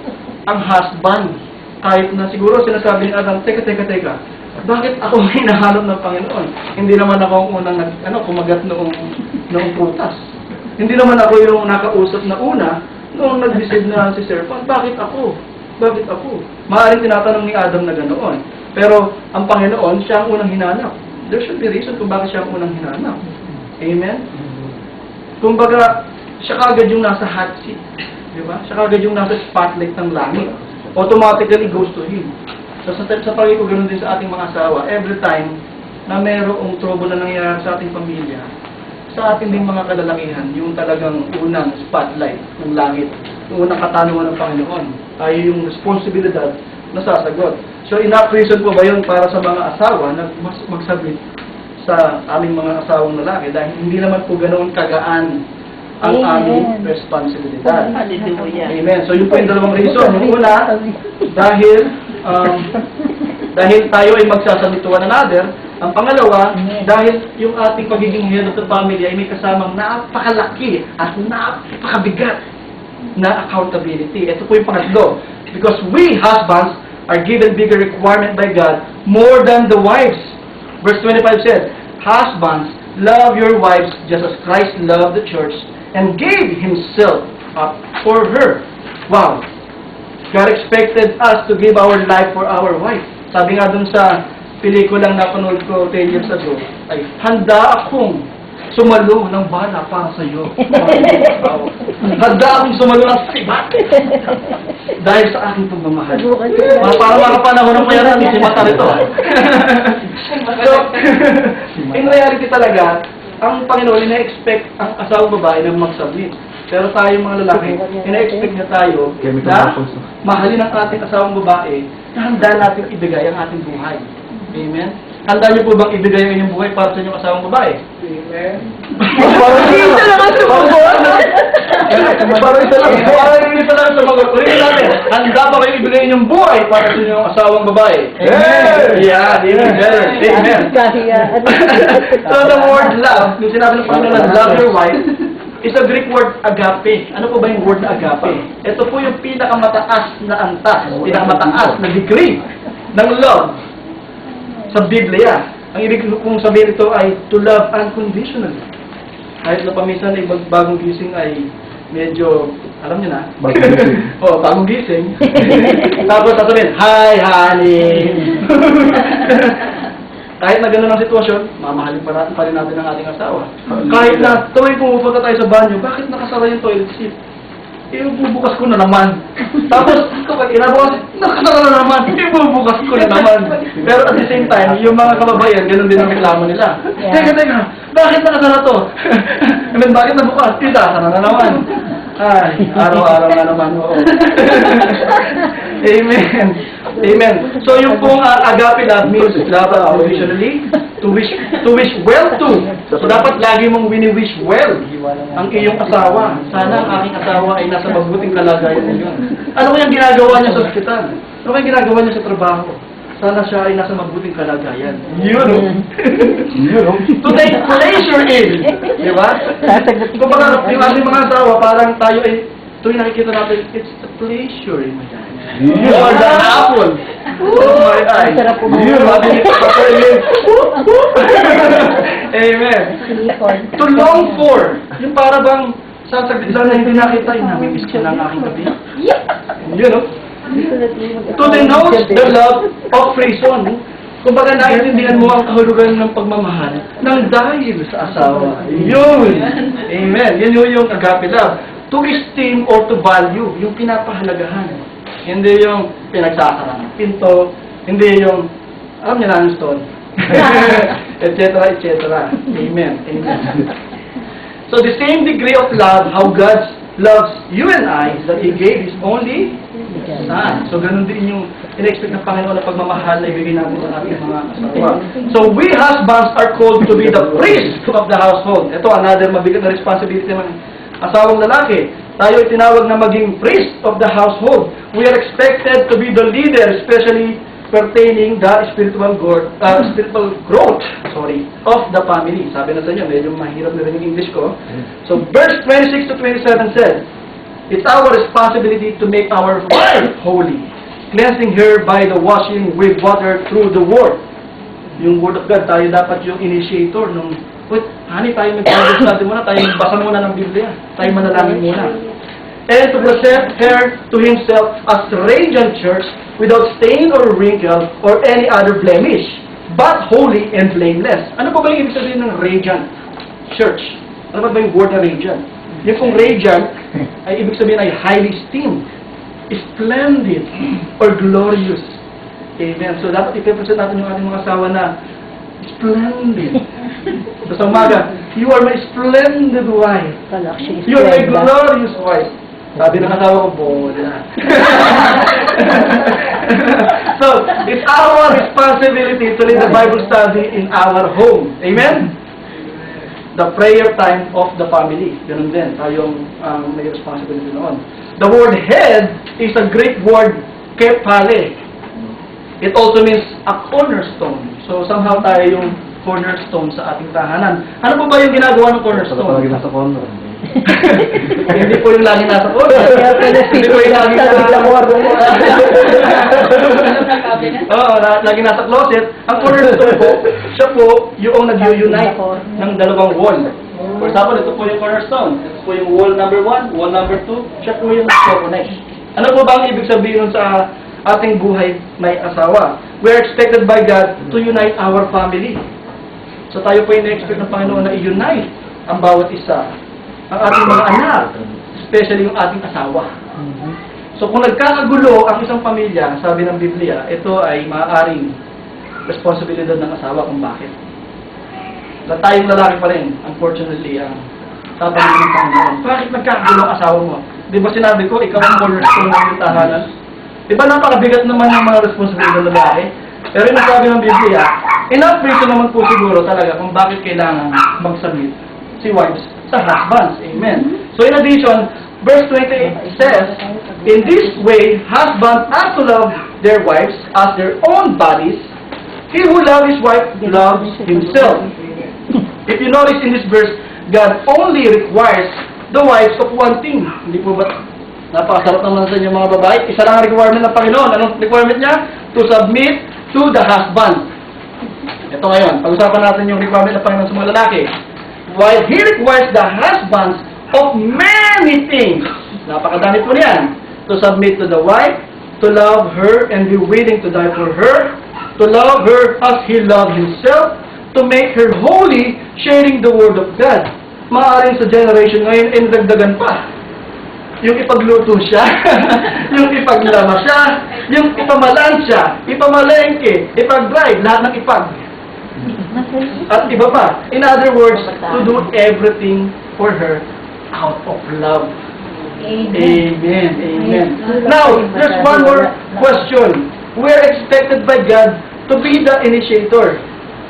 Ang husband. Kahit na siguro sinasabi ni Adam, teka, bakit ako hinahanap ng Panginoon? Hindi naman ako ang unang kumagat noong prutas. Hindi naman ako yung nakausap na una noong nag-deceive na si serpent. Bakit ako? Maaaring tinatanong ni Adam na ganoon. Pero ang Panginoon, siya ang unang hinanap. There should be reason kung bakit siya ang unang hinanap. Amen? Kumbaga, siya kagad yung nasa hot seat. Diba? Siya kagad yung nasa spotlight ng langit. Automatically goes to Him. So sa pagiging ko, ganoon din sa ating mga asawa, every time na mayroong trouble na nangyayari sa ating pamilya, sa ating ding mga kalalakihan, yung talagang unang spotlight ng langit, yung unang katanungan ng Panginoon, ay yung responsibilidad na sasagot. So enough reason po ba yun para sa mga asawa na magsabit sa aming mga asawang lalaki dahil hindi naman po ganoon kagaan ang aming responsibilidad. Hallelujah. Amen. So yun po yung dalawang reason. Yung una, dahil tayo ay magsasabit to one another. Ang pangalawa, dahil yung ating pagiging head of the family ay may kasamang napakalaki at napakabigat na accountability. Ito po yung pangatlo. Because we husbands are given bigger requirement by God more than the wives. Verse 25 says, Husbands, love your wives just as Christ loved the church and gave Himself up for her. Wow! God expected us to give our life for our wife. Sabi nga dun sa pelikulang napanood ko 10 years ago, ay handa akong sumalo ng bala para sa iyo. Handa akong sumalo ng sibat dahil sa aking pagmamahal. Para mga panahon ng payaran, si Mata rito. So, in reality talaga, ang Panginoon, ina-expect ang asawang babae na mag-submit. Pero tayo mga lalaki, ina-expect niya tayo na mahalin ang ating asawang babae na handa natin ibigay ang ating buhay. Amen? Handa niyo po bang ibigay ang inyong buhay para sa inyong asawang babae? Amen? Parang isa lang ang sumagot. Parang isa lang. Parang isa lang ang sumagot. Ulitin natin. Handa ba kayo ibigay inyong buhay para sa inyong asawang babae? Amen! Yeah, amen. Amen. So the word love, yung sinabi ng Panginoon na love your wife, is a Greek word agape. Ano po ba yung word na agape? Ito po yung pinakamataas na antas, pinakamataas na degree ng love sa Biblia. Ang ibig kong sabihin ito ay to love unconditionally. Kahit na paminsan ay bagong gising ay medyo, alam niyo na? Bagong gising. Oo, bagong gising. Tapos sasabihin, hi honey! Kahit na gano'n ang sitwasyon, mamahalin pa rin natin ang ating asawa. Kahit na tuloy pumupunta tayo sa banyo, bakit nakasara yung toilet seat? Ibubukas ko na naman. Tapos, kapag inabukas, nakasara na naman. Ibubukas ko na naman. Pero at the same time, yung mga kababayan, gano'n din ang reklamo nila. Teka, bakit nakasara to? I mean, bakit nabukas? Isasara na naman. Ay, araw-araw na naman. Oo. Amen. Amen. So yung pong agape love means love unconditionally, to wish well to. So dapat lagi mong wini-wish well ang iyong asawa. Sana ang aking asawa ay nasa mabuting kalagayan ngayon. Ano kayang ginagawa niya sa ospital? Ano kayang ginagawa niya sa trabaho? Sana siya ay nasa mabuting kalagayan. Yun. To take pleasure in. Di ba? Kung baka yung ating mga asawa, parang tayo ay, tuwing nakikita natin, it's the pleasure in my eyes. Or the apple of my eyes. Amen. To long for. Yung para bang, sasaglit lang na hindi nakita, yung namimiss ko ng aking gabi. Yun, no? To denote the love of reason. Kung baga naiintindihan mo ang kahulugan ng pagmamahal ng dahil sa asawa. Yun! Amen. Yun yung agape love. To esteem or to value, yung pinapahalagahan. Hindi yung pinagsasara ng pinto, hindi yung, alam niyo na ang stone, etc., etc. Amen. Amen. So the same degree of love, how God loves you and I, is that He gave His only Son. So ganun din yung in-expect ng Panginoon na pagmamahal na ibigay natin sa ating mga asawa. So we husbands are called to be the priest of the household. Ito, another mabigat na responsibility ng asawang lalaki. Tayo ay tinawag na maging priest of the household. We are expected to be the leader, especially pertaining the spiritual growth of the family. Sabi na sa inyo, medyo mahirap na rin yung English ko. So verse 26 to 27 says, it's our responsibility to make our wife holy, cleansing her by the washing with water through the Word. Yung Word of God, tayo dapat yung initiator nung, wait, honey, tayo mag-Bible study muna, tayo magbasa muna ng Biblia, tayo manalangin muna. And to present her to Himself as radiant church, without stain or wrinkle or any other blemish, but holy and blameless. Ano pa ba yung ibig sabihin ng radiant church? Ano pa ba yung word na radiant? Yung kung radiant, ay ibig sabihin ay highly esteemed, splendid, or glorious. Amen. So dapat ipipresent natin yung ating mga asawa na splendid. So sa umaga, you are my splendid wife. You are my glorious wife. Sabi ng asawa ko, bola. So, it's our responsibility to lead the Bible study in our home. Amen? The prayer time of the family. Ganun din. Tayong may responsibility noon. The word head is a Greek word, kepale. It also means a cornerstone. So, somehow tayo yung cornerstone sa ating tahanan. Ano po ba yung ginagawa ng cornerstone? Hindi po yung lagi nasa corner. Hindi po yung lagi nasa corner. Oo, lagi nasa closet. Ang cornerstone po, siya po yung nag-unite ng dalawang wall. For example, ito po yung cornerstone. Ito po yung wall number 1, wall number 2. Siya po yung nag-connect. Ano po ba ang ibig sabihin sa ating buhay may asawa? we are expected by God to unite our family. So tayo po ay na-expect ng Panginoon na i-unite ang bawat isa. Ang ating mga anak, especially yung ating asawa. So kung nagkakagulo ang isang pamilya, sabi ng Biblia, ito ay maaaring responsibilidad ng asawa kung bakit. Na tayong lalaki pa rin, unfortunately, ang tatanungin ng Panginoon, bakit nagkakagulo ang asawa mo? Di ba sinabi ko, ikaw ang cornerstone ng iyong tahanan? Di ba napakabigat naman ng mga responsibilidad ng lalaki? Pero yung sabi ng Biblia, enough reason naman po siguro talaga kung bakit kailangan mag-submit si wives sa husbands. Amen. So in addition, verse 28 says, in this way, husbands are to love their wives as their own bodies. He who loves his wife loves himself. If you notice in this verse, God only requires the wives of one thing. Hindi po ba? Napakasarap naman sa inyo mga babae. Isa lang ang requirement ng Panginoon. Anong requirement niya? To submit to the husband. Ito ngayon, pag-usapan natin yung requirement ng Panginoon sa mga lalaki. While He requires the husbands of many things. Napakadami po niyan. To submit to the wife, to love her and be willing to die for her, to love her as He loved Himself, to make her holy, sharing the Word of God. Maaaring sa generation ngayon, nagdagan pa. Yung ipagluto siya, yung ipaglama siya, yung ipamalansya, ipamalengke, ipag-drive, lahat ng ipag. At iba pa. In other words, to do everything for her out of love. Amen. Amen. Now, there's one more question. We are expected by God to be the initiator.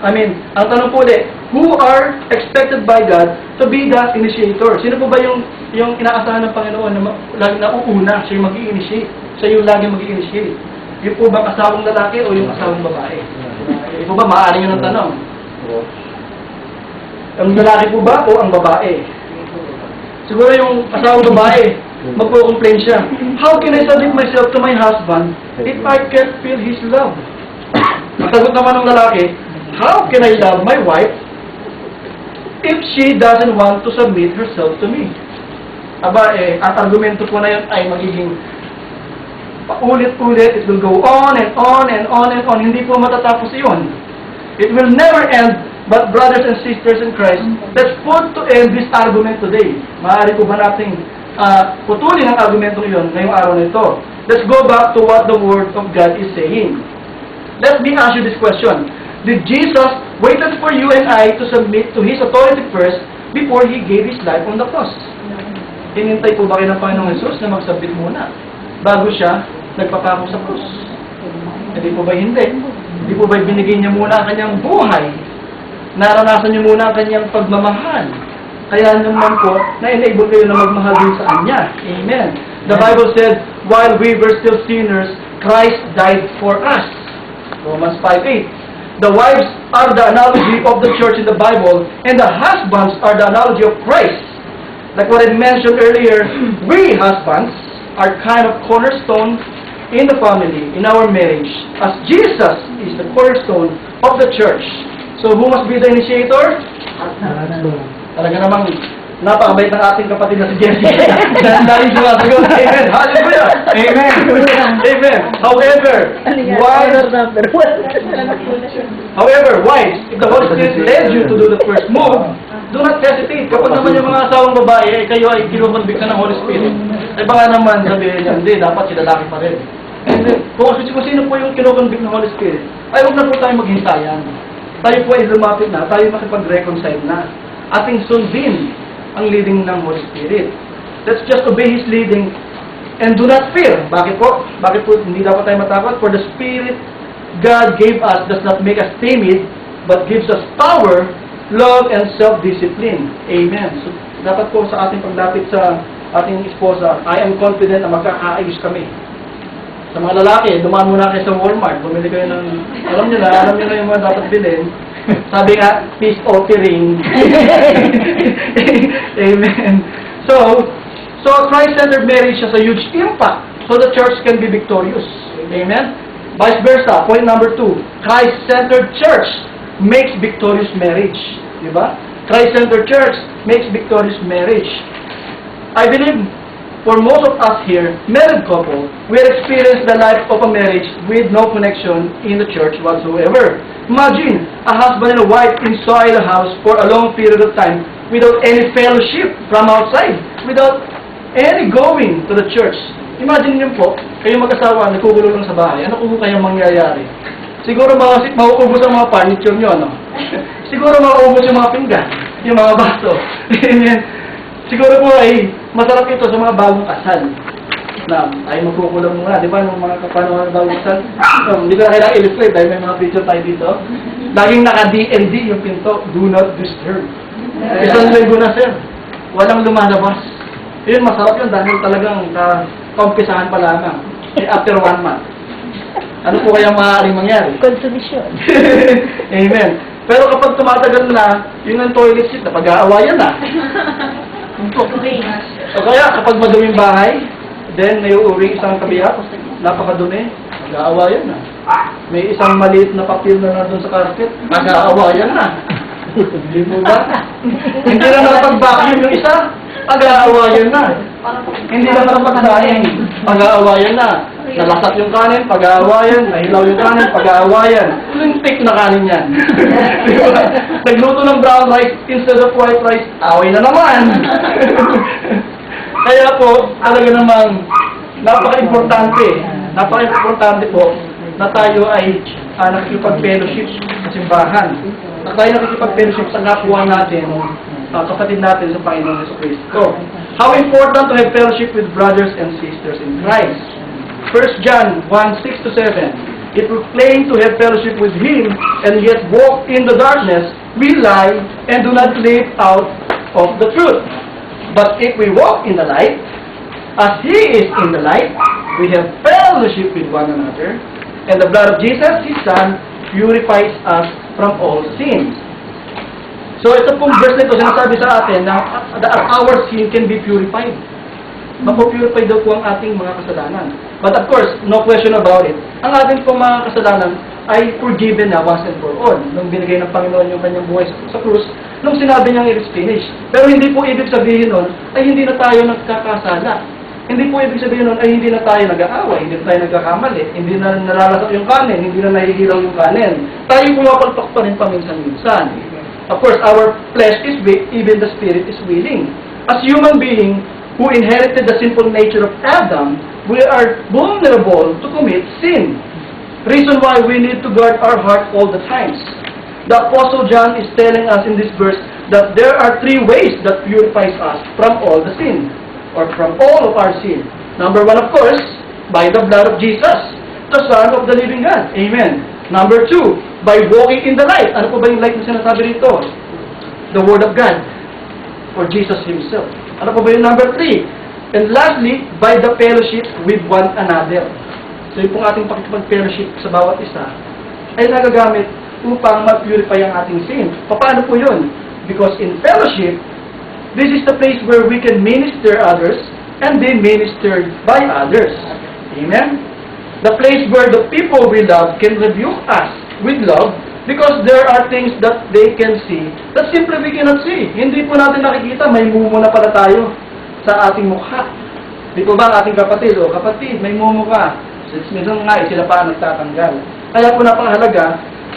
I mean, ang tanong po ulit, who are expected by God to be the initiator? Sino po ba yung inaasahan ng Panginoon na lagi nauuna, siya yung mag-i-initiate? Siya yung lagi mag-i-initiate. Yung po ba asawang lalaki o yung asawang babae? Yung po ba, maaari yun ang tanong? Ang lalaki po ba o ang babae? Siguro yung asawang babae, magpo-complain siya. How can I submit myself to my husband if I can't feel his love? Ang sagot naman ng lalaki, how can I love my wife if she doesn't want to submit herself to me? Aba, ang argumento po na yun ay magiging paulit-ulit. It will go on and on and on and on. Hindi po matatapos yun. It will never end. But brothers and sisters in Christ, let's put to end this argument today. Maaari po ba nating putulin ang argumento yun ngayong araw na ito? Let's go back to what the Word of God is saying. Let me ask you this question. Did Jesus waited for you and I to submit to His authority first before He gave His life on the cross? Hinintay po ba kayo ng Panginoong Jesus na mag-submit muna bago Siya nagpapako sa cross? Hindi po ba hindi? Hindi po ba binigay Niya muna ang kanyang buhay? Naranasan Niyo muna ang kanyang pagmamahal? Kaya naman po, na-enable kayo na magmahal din sa Kanya. Amen. The Bible said, while we were still sinners, Christ died for us. Romans 5:8. The wives are the analogy of the church in the Bible, and the husbands are the analogy of Christ. Like what I mentioned earlier, we husbands are kind of cornerstone in the family, in our marriage, as Jesus is the cornerstone of the church. So who must be the initiator? Talaga namang napakabait ng ating kapatid na si Jessie. Dahil sumasagot. Amen. Hallelujah. Amen. Amen. However, wives, if the Holy Spirit led you to do the first move, do not hesitate. Kapag naman yung mga asawang babae, kayo ay kinukonvict na ng Holy Spirit, ay baka naman sabihin niya, hindi, dapat si lalaki pa rin. And then, kung sino po yung kinukonvict ng Holy Spirit, ay huwag na po tayo maghintayan. Tayo po ay lumapit na, tayo makipag-reconcile na. Ating sundin ang leading ng Holy Spirit. Let's just obey His leading and do not fear. Bakit po? Bakit po hindi dapat tayo matakot? For the Spirit God gave us does not make us timid, but gives us power, love, and self-discipline. Amen. So, dapat po sa ating paglapit sa ating esposa, I am confident na magkakaayos kami. Sa mga lalaki, dumaan muna kayo sa Walmart, bumili kayo ng, alam niyo na yung mga dapat bilhin. Sabi nga, peace offering. Amen. So Christ-centered marriage has a huge impact so the church can be victorious. Amen. Vice versa, point number 2, Christ-centered church makes victorious marriage. Diba? Christ-centered church makes victorious marriage. I believe for most of us here, married couple, we experience the life of a marriage with no connection in the church whatsoever. Imagine a husband and a wife inside a house for a long period of time without any fellowship from outside, without any going to the church. Imagine niyo po, kayo mag-asawa, nagkukulong lang sa bahay, ano po kayang mangyayari? Siguro mauubos ang mga furniture nyo, no? Siguro mauubos yung mga pinggan, yung mga baso. Siguro po ay masarap ito sa mga bagong kasal na ay magkukulang muna, di ba? Nung mga kapano ng bagong kasal, hindi ko na kailangan illustrate dahil may mga picture tayo dito. Laging naka-DND yung pinto, do not disturb. Isang linggo na, sir. Walang lumalabas. Yun, masarap yun dahil talagang kaumpisahan pa lamang. After 1 month. Ano po kaya maaaring mangyari? Konsumisyon. Amen. Pero kapag tumatagal na, yun ang toilet seat na pag-aawayan na. O kaya, kapag maduming bahay, then may uuring isang kabiyak, napakadumi, mag-aawayan na. May isang maliit na papel na nandun sa carpet, mag-aawayan na. Hindi mo ba? Hindi na nakapag-vacuum yung isa, mag-aawayan na. Hindi na nakapag-daing, mag-aawayan na. Nalasat yung kanin, pag-aawayan, nahilaw yung kanin, pag-aawayan. Lintik na kanin yan. Diba? Nagluto ng brown rice instead of white rice, away na naman. Kaya po, talaga namang napaka-importante po na tayo ay nakikipag-fellowship sa simbahan. Na tayo nakikipag-fellowship sa kapwa natin, kapatid natin sa Panginoon Jesucristo. How important to have fellowship with brothers and sisters in Christ. 1 John 1:6-7. If we claim to have fellowship with Him and yet walk in the darkness, we lie and do not live out of the truth. But if we walk in the light, as He is in the light, we have fellowship with one another, and the blood of Jesus, His Son, purifies us from all sins. So ito pong verse nito, sinasabi sa atin na our sin can be purified. Mapupurify daw po ang ating mga kasalanan. But of course, no question about it. Ang ating pong mga kasalanan ay forgiven na once and for all. Nung binigay ng Panginoon yung kanyang buhay sa krus, nung sinabi niyang it is finished. Pero hindi po ibig sabihin nun ay hindi na tayo nagkakasala. Hindi po ibig sabihin nun ay hindi na tayo nag-aaway, hindi na tayo nagkakamali, hindi na nalalasap yung kanin, hindi na nahihilaw yung kanin. Tayo pumapalpak pa rin paminsan-minsan. Of course, our flesh is weak, even the spirit is willing. As human being who inherited the sinful nature of Adam, we are vulnerable to commit sin. Reason why we need to guard our heart all the times. The Apostle John is telling us in this verse that there are 3 ways that purifies us from all the sin, or from all of our sin. Number 1, of course, by the blood of Jesus, the Son of the living God. Amen. Number 2, by walking in the light. Ano po ba yung light na sinasabi rito? The Word of God, or Jesus Himself. Ano po ba yung number 3? And lastly, by the fellowship with one another. So yung pong ating pakikipag-fellowship sa bawat isa ay nagagamit upang mag-purify ang ating sin. Paano po yun? Because in fellowship, this is the place where we can minister others and be ministered by others. Amen? The place where the people we love can rebuke us with love because there are things that they can see that simply we cannot see. Hindi po natin nakikita, may mumo na pala tayo sa ating mukha. Di po ba ang ating kapatid? O kapatid, may mumo ka. Minsan nga, sila pa nagtatanggal. Kaya po napakahalaga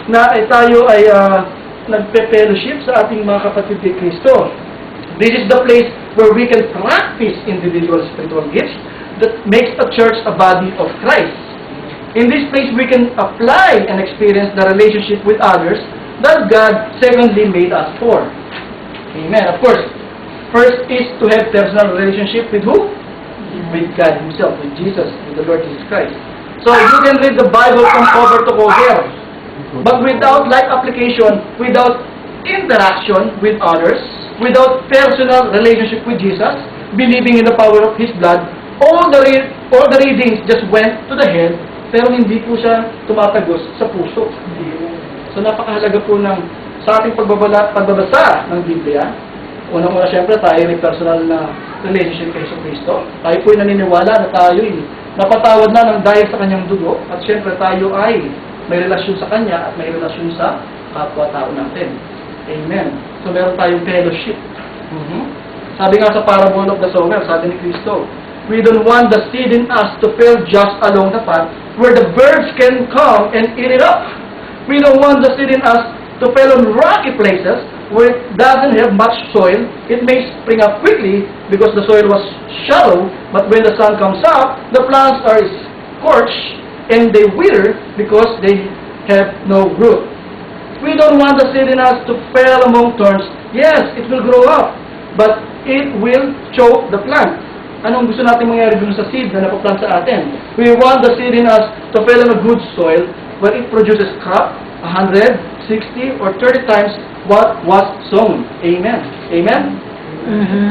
na tayo ay nagpe-fellowship sa ating mga kapatid kay Kristo. This is the place where we can practice individual spiritual gifts that makes a church a body of Christ. In this place, we can apply and experience the relationship with others that God secondly made us for. Amen. Of course, first is to have personal relationship with who? With God Himself, with Jesus, with the Lord Jesus Christ. So you can read the Bible from cover to cover, but without life application, without interaction with others, without personal relationship with Jesus, believing in the power of His blood, all the readings just went to the head, pero hindi po siya tumatagos sa puso. So napakahalaga po ng sa ating pagbabasa ng Biblia. Unang-una, siyempre, tayo may personal na relationship kay Kristo. Tayo po'y naniniwala na tayo'y napatawad na ng dahil sa kanyang dugo, at siyempre tayo ay may relasyon sa kanya at may relasyon sa kapwa-tao natin. Amen. So meron tayong fellowship. Sabi nga sa parable of the sower, sabi ni Kristo, We don't want the seed in us to fail just along the path where the birds can come and eat it up. We don't want the seed in us to fail on rocky places where it doesn't have much soil. It may spring up quickly because the soil was shallow, but when the sun comes up, the plants are scorched and they wither because they have no root. We don't want the seed in us to fail among thorns. Yes, it will grow up, but it will choke the plant. Anong gusto natin mangyari dun sa seed na napaplant sa atin? We want the seed in us to fail on a good soil where it produces crop 100, 60, or 30 times what was sown. Amen. Amen?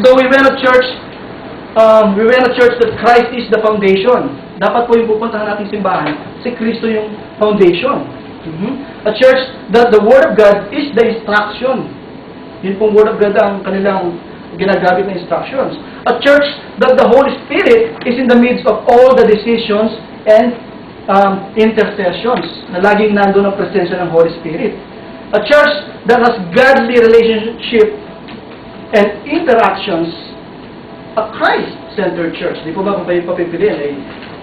So we went to church that Christ is the foundation. Dapat po yung pupuntahan nating simbahan, si Kristo yung foundation. A church that the Word of God is the instruction. Yun pong Word of God ang kanilang ginagamit na instructions. A church that the Holy Spirit is in the midst of all the decisions and intercessions, na laging nandun ang presensya ng Holy Spirit. A church that has godly relationship and interactions. A Christ-centered church. Di po ba kung kayo papipiliin?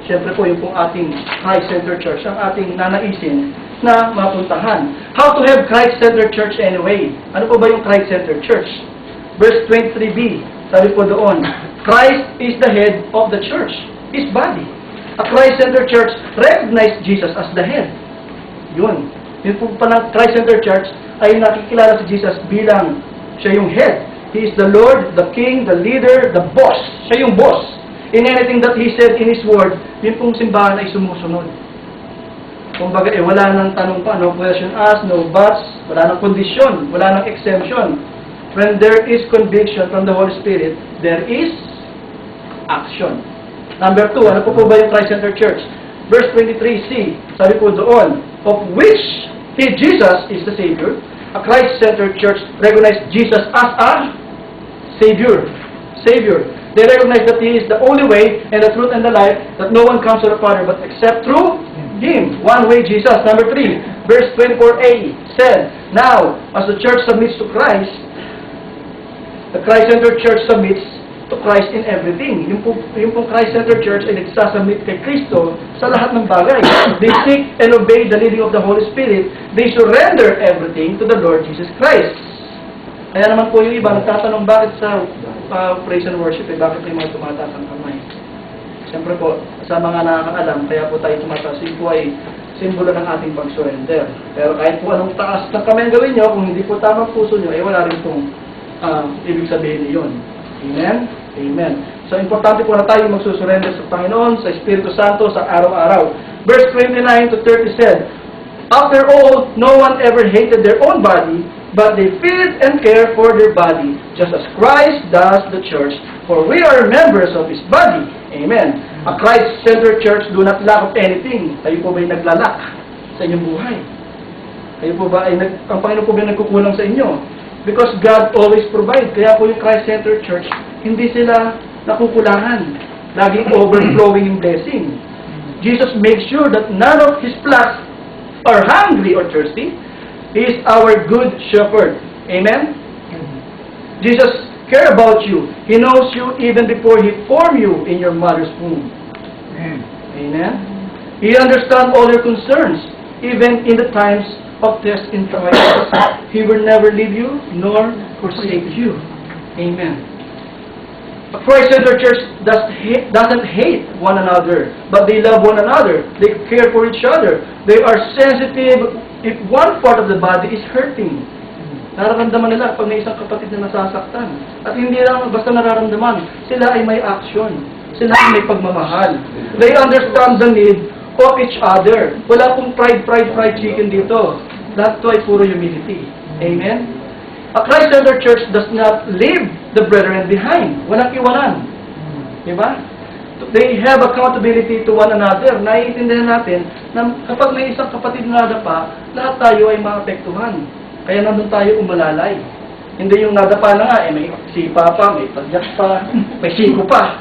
Siyempre po yung pong ating Christ-centered church, ang ating nanaisin na mapuntahan. How to have Christ-centered church anyway? Ano po ba yung Christ-centered church? Verse 23b, sabi po doon, Christ is the head of the church, His body. A Christ-centered church recognize Jesus as the head. Yun. Yun po pa ng Christ-centered church ay nakikilala si Jesus bilang siya yung head. He is the Lord, the King, the leader, the boss. Siya yung boss. In anything that He said in His word, yun pong simbahan ay sumusunod. Kumbaga, wala nang tanong pa, no question asked, no buts, wala nang kondisyon, wala nang exemption. When there is conviction from the Holy Spirit, there is action. Number 2, ano po ba yung Christ-centered church? Verse 23c, sabi po doon, of which He, Jesus, is the Savior. A Christ-centered church recognizes Jesus as a Savior. Savior. They recognize that He is the only way and the truth and the life, that no one comes to the Father but except through Him. One way, Jesus. Number 3, verse 24a said, now, as the church submits to Christ, the Christ-centered church submits to Christ in everything. Yung pong Christ-centered church ay nagsasubmit kay Kristo sa lahat ng bagay. They seek and obey the leading of the Holy Spirit. They surrender everything to the Lord Jesus Christ. Kaya naman po yung iba, nagtatanong bakit sa praise and worship, bakit may mga tumataas ang kamay? Siyempre po, sa mga nakakaalam, kaya po tayo tumataas. Yun po ay simbolo ng ating pag-surrender. Pero kahit po anong taas ng kamay ang gawin nyo, kung hindi po tama puso nyo, ay wala rin pong ibig sabihin niyon. Amen? Amen. So, importante po na tayo magsusurrender sa Panginoon, sa Espiritu Santo, sa araw-araw. Verse 29 to 30 said, after all, no one ever hated their own body, but they feed and care for their body, just as Christ does the church, for we are members of His body. Amen. A Christ-centered church do not lack of anything. Kayo po ba'y naglalak sa inyong buhay? Kayo po ba ay ang Panginoon po ba'y nagkukulang sa inyo? Because God always provides. Kaya po yung Christ-centered church, hindi sila nakukulangan. Laging overflowing in blessing. Jesus makes sure that none of His flocks are hungry or thirsty. He is our good shepherd. Amen? Jesus cares about you. He knows you even before He formed you in your mother's womb. Amen? He understands all your concerns, even in the times of test and trials. He will never leave you nor forsake you. Amen. A Christ-centered church doesn't hate one another, but they love one another. They care for each other. They are sensitive if one part of the body is hurting. Nararamdaman nila pag may isang kapatid na nasasaktan. At hindi lang basta nararamdaman, sila ay may action. Sila ay may pagmamahal. They understand the need of each other. Wala pong fried chicken dito. Lahat ito ay puro humility. Amen? A Christ-centered church does not leave the brethren behind. Walang iwanan. Diba? They have accountability to one another. Naiintindihan natin na kapag may isang kapatid na nadapa, lahat tayo ay maapektuhan. Kaya nandun tayo umalalay. Hindi yung nadapa na nga, may sipa pa, may pagyak pa, may siko pa.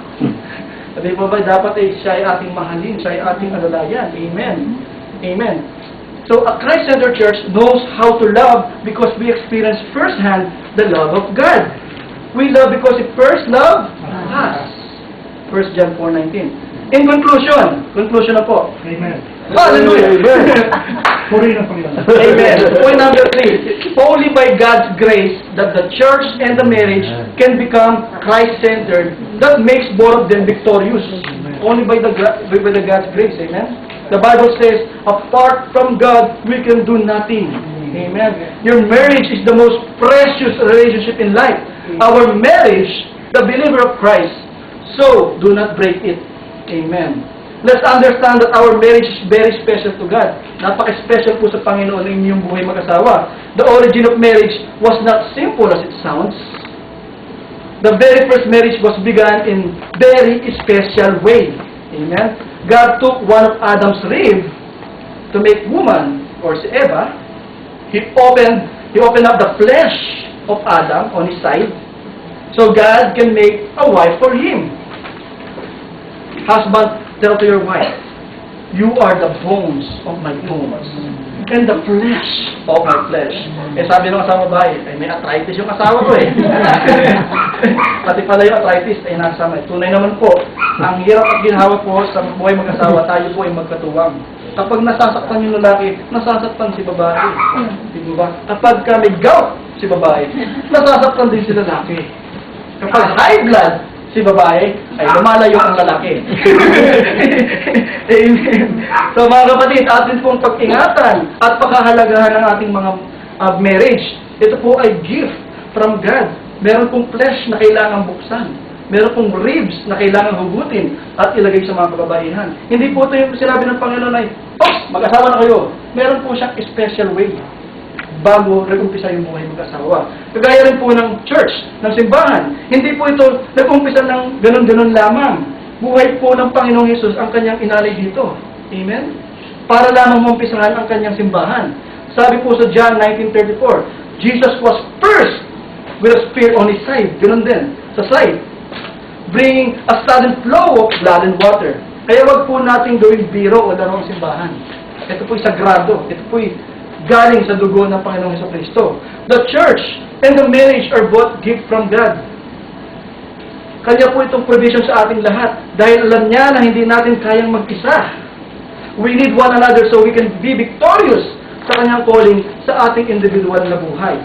Sabi po ba, dapat siya ay ating mahalin, siya ay ating alalayan. Amen. Amen. So, a Christ-centered church knows how to love because we experience firsthand the love of God. We love because He first loved us. 1 John 4:19. In conclusion na po. Amen. Hallelujah! Purihin ang Panginoon. Amen. Point number 3. Only by God's grace that the church and the marriage can become Christ-centered. That makes both of them victorious. Only by the God's grace. Amen. The Bible says, apart from God, we can do nothing. Amen. Your marriage is the most precious relationship in life. Our marriage, the believer of Christ. So, do not break it. Amen. Let's understand that our marriage is very special to God. Napaka-special po sa Panginoon ang inyong buhay mag-asawa. The origin of marriage was not simple as it sounds. The very first marriage was begun in very special way. Amen. God took one of Adam's rib to make woman, or si Eva. He opened up the flesh of Adam on his side, so God can make a wife for him. Husband, tell to your wife, you are the bones of my bones and the flesh of my flesh. Eh sabi ng asawa bahay, ay may arthritis yung asawa ko eh. Pati pala yung arthritis ay nasama. Tunay naman po, ang hirap at ginhawa po sa buhay mag-asawa, tayo po ay magkatuwang. Kapag nasasaktan yung lalaki, nasasaktan si babae. Di ba? Kapag may gout si babae, nasasaktan din si lalaki. Kapag high blood si babae, ay lumalayo ang lalaki. Amen. So mga kapatid, atin pong pag-ingatan at pagkahalagahan ng ating mga marriage. Ito po ay gift from God. Meron pong flesh na kailangan buksan. Meron pong ribs na kailangan hugutin at ilagay sa mga kababaihan. Hindi po ito yung sinabi ng Panginoon ay, mag-asawa na kayo. Meron po siyang special way bago nag-umpisa yung buhay mag-asawa. Kagaya rin po ng church, ng simbahan. Hindi po ito nag-umpisa ng ganun-ganun lamang. Buhay po ng Panginoong Hesus ang kanyang inalay dito. Amen? Para lamang maumpisahan ang kanyang simbahan. Sabi po sa John 19:34, Jesus was first with a spear on his side. Ganun din, sa side. Bringing a sudden flow of blood and water. Kaya wag po natin gawing biro o laro ang simbahan. Ito po'y sagrado. Ito po'y galing sa dugo ng Panginoong Jesucristo. The church and the marriage are both gift from God. Kanya po itong provision sa ating lahat. Dahil alam niya na hindi natin kayang mag-isa. We need one another so we can be victorious sa kanyang calling sa ating individual na buhay.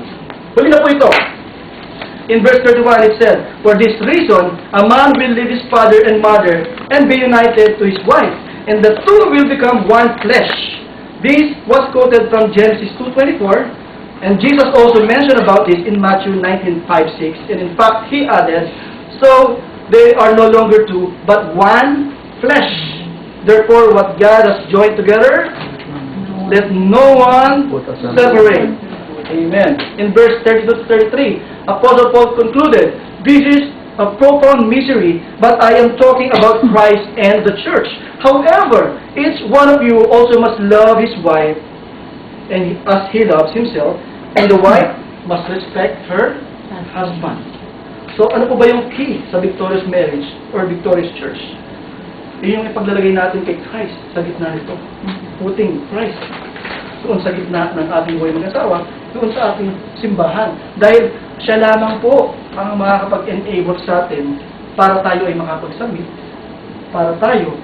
Huli na po ito. In verse 31 it said, for this reason, a man will leave his father and mother and be united to his wife, and the two will become one flesh. This was quoted from Genesis 2:24, and Jesus also mentioned about this in Matthew 19:5-6, and in fact, He added, so they are no longer two, but one flesh. Therefore, what God has joined together, let no one separate. Amen. In verse 32-33, Apostle Paul concluded, this is a profound mystery, but I am talking about Christ and the church. However, each one of you also must love his wife and as he loves himself, and the wife must respect her husband. So, ano po ba yung key sa victorious marriage or victorious church? Yung ipaglalagay natin kay Christ sa gitna nito. Putting Christ doon sa gitna ng ating buhay mag-asawa, doon sa ating simbahan. Dahil siya lamang po ang makakapag-enable sa atin para tayo ay makapag-submit, para tayo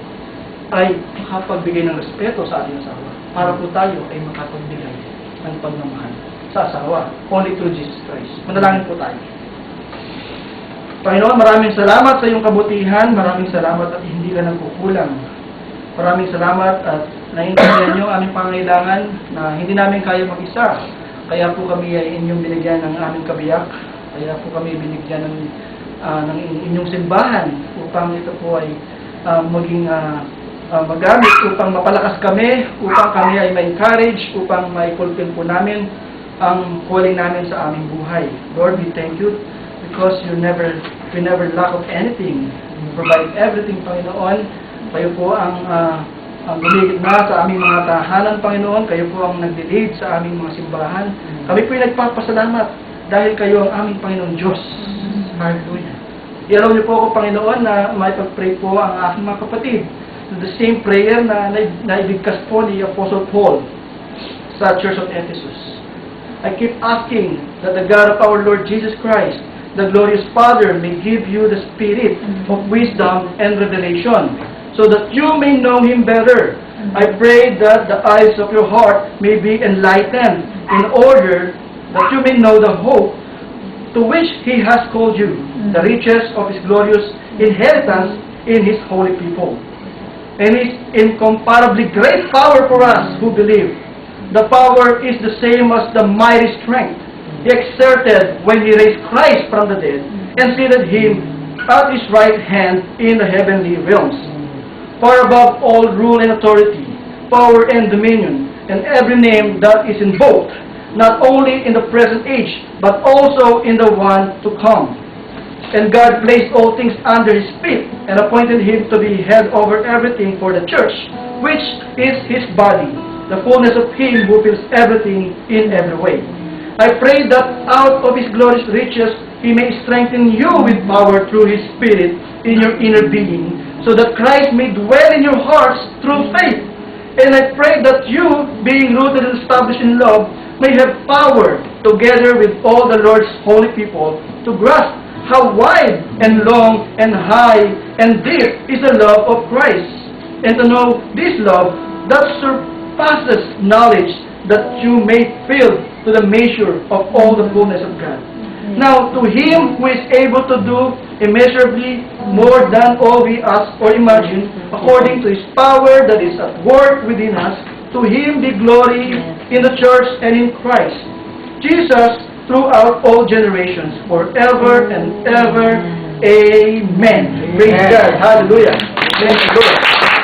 ay makapagbigay ng respeto sa ating asawa, para po tayo ay makapagbigay ng pagmamahal sa asawa, only through Jesus Christ. Manalangin po tayo. Panginoon, maraming salamat sa iyong kabutihan, maraming salamat at hindi ka nagkukulang. Maraming salamat at naiintindihan niyo ang aming pangangailangan na hindi namin kaya mag-isa. Kaya po kami ay inyong binigyan ng aming kabiyak. Kaya po kami binigyan ng inyong simbahan upang ito po ay maging magamit, upang mapalakas kami, upang kami ay ma-encourage, upang ma-fulfill po namin ang calling namin sa aming buhay. Lord, we thank you because we never lack of anything. You provide everything, Panginoon. Kayo po ang lumigit na sa aming mga tahanan, Panginoon. Kayo po ang nag-lead sa aming mga simbahan. Kami po ay nagpapasalamat dahil kayo ang aming Panginoon Diyos. Hallelujah. I-allow niyo po ako, Panginoon, na maipag-pray po ang aking mga kapatid. The same prayer na naibigkas po ni Apostle Paul sa Church of Ephesus. I keep asking that the God of our Lord Jesus Christ the glorious Father may give you the spirit of wisdom and revelation, so that you may know Him better. I pray that the eyes of your heart may be enlightened, in order that you may know the hope to which He has called you, the riches of His glorious inheritance in His holy people, and His incomparably great power for us who believe. The power is the same as the mighty strength He exerted when He raised Christ from the dead and seated Him at His right hand in the heavenly realms, far above all rule and authority, power and dominion, and every name that is invoked, not only in the present age, but also in the one to come. And God placed all things under His feet, and appointed Him to be head over everything for the church, which is His body, the fullness of Him who fills everything in every way. I pray that out of His glorious riches He may strengthen you with power through His Spirit in your inner being, so that Christ may dwell in your hearts through faith. And I pray that you, being rooted and established in love, may have power, together with all the Lord's holy people, to grasp how wide and long and high and deep is the love of Christ, and to know this love that surpasses knowledge, that you may fill to the measure of all the fullness of God. Now, to Him who is able to do immeasurably more than all we ask or imagine, according to His power that is at work within us, to Him be glory in the church and in Christ Jesus throughout all generations, forever and ever. Amen. Praise God. Hallelujah. Thank you, Lord.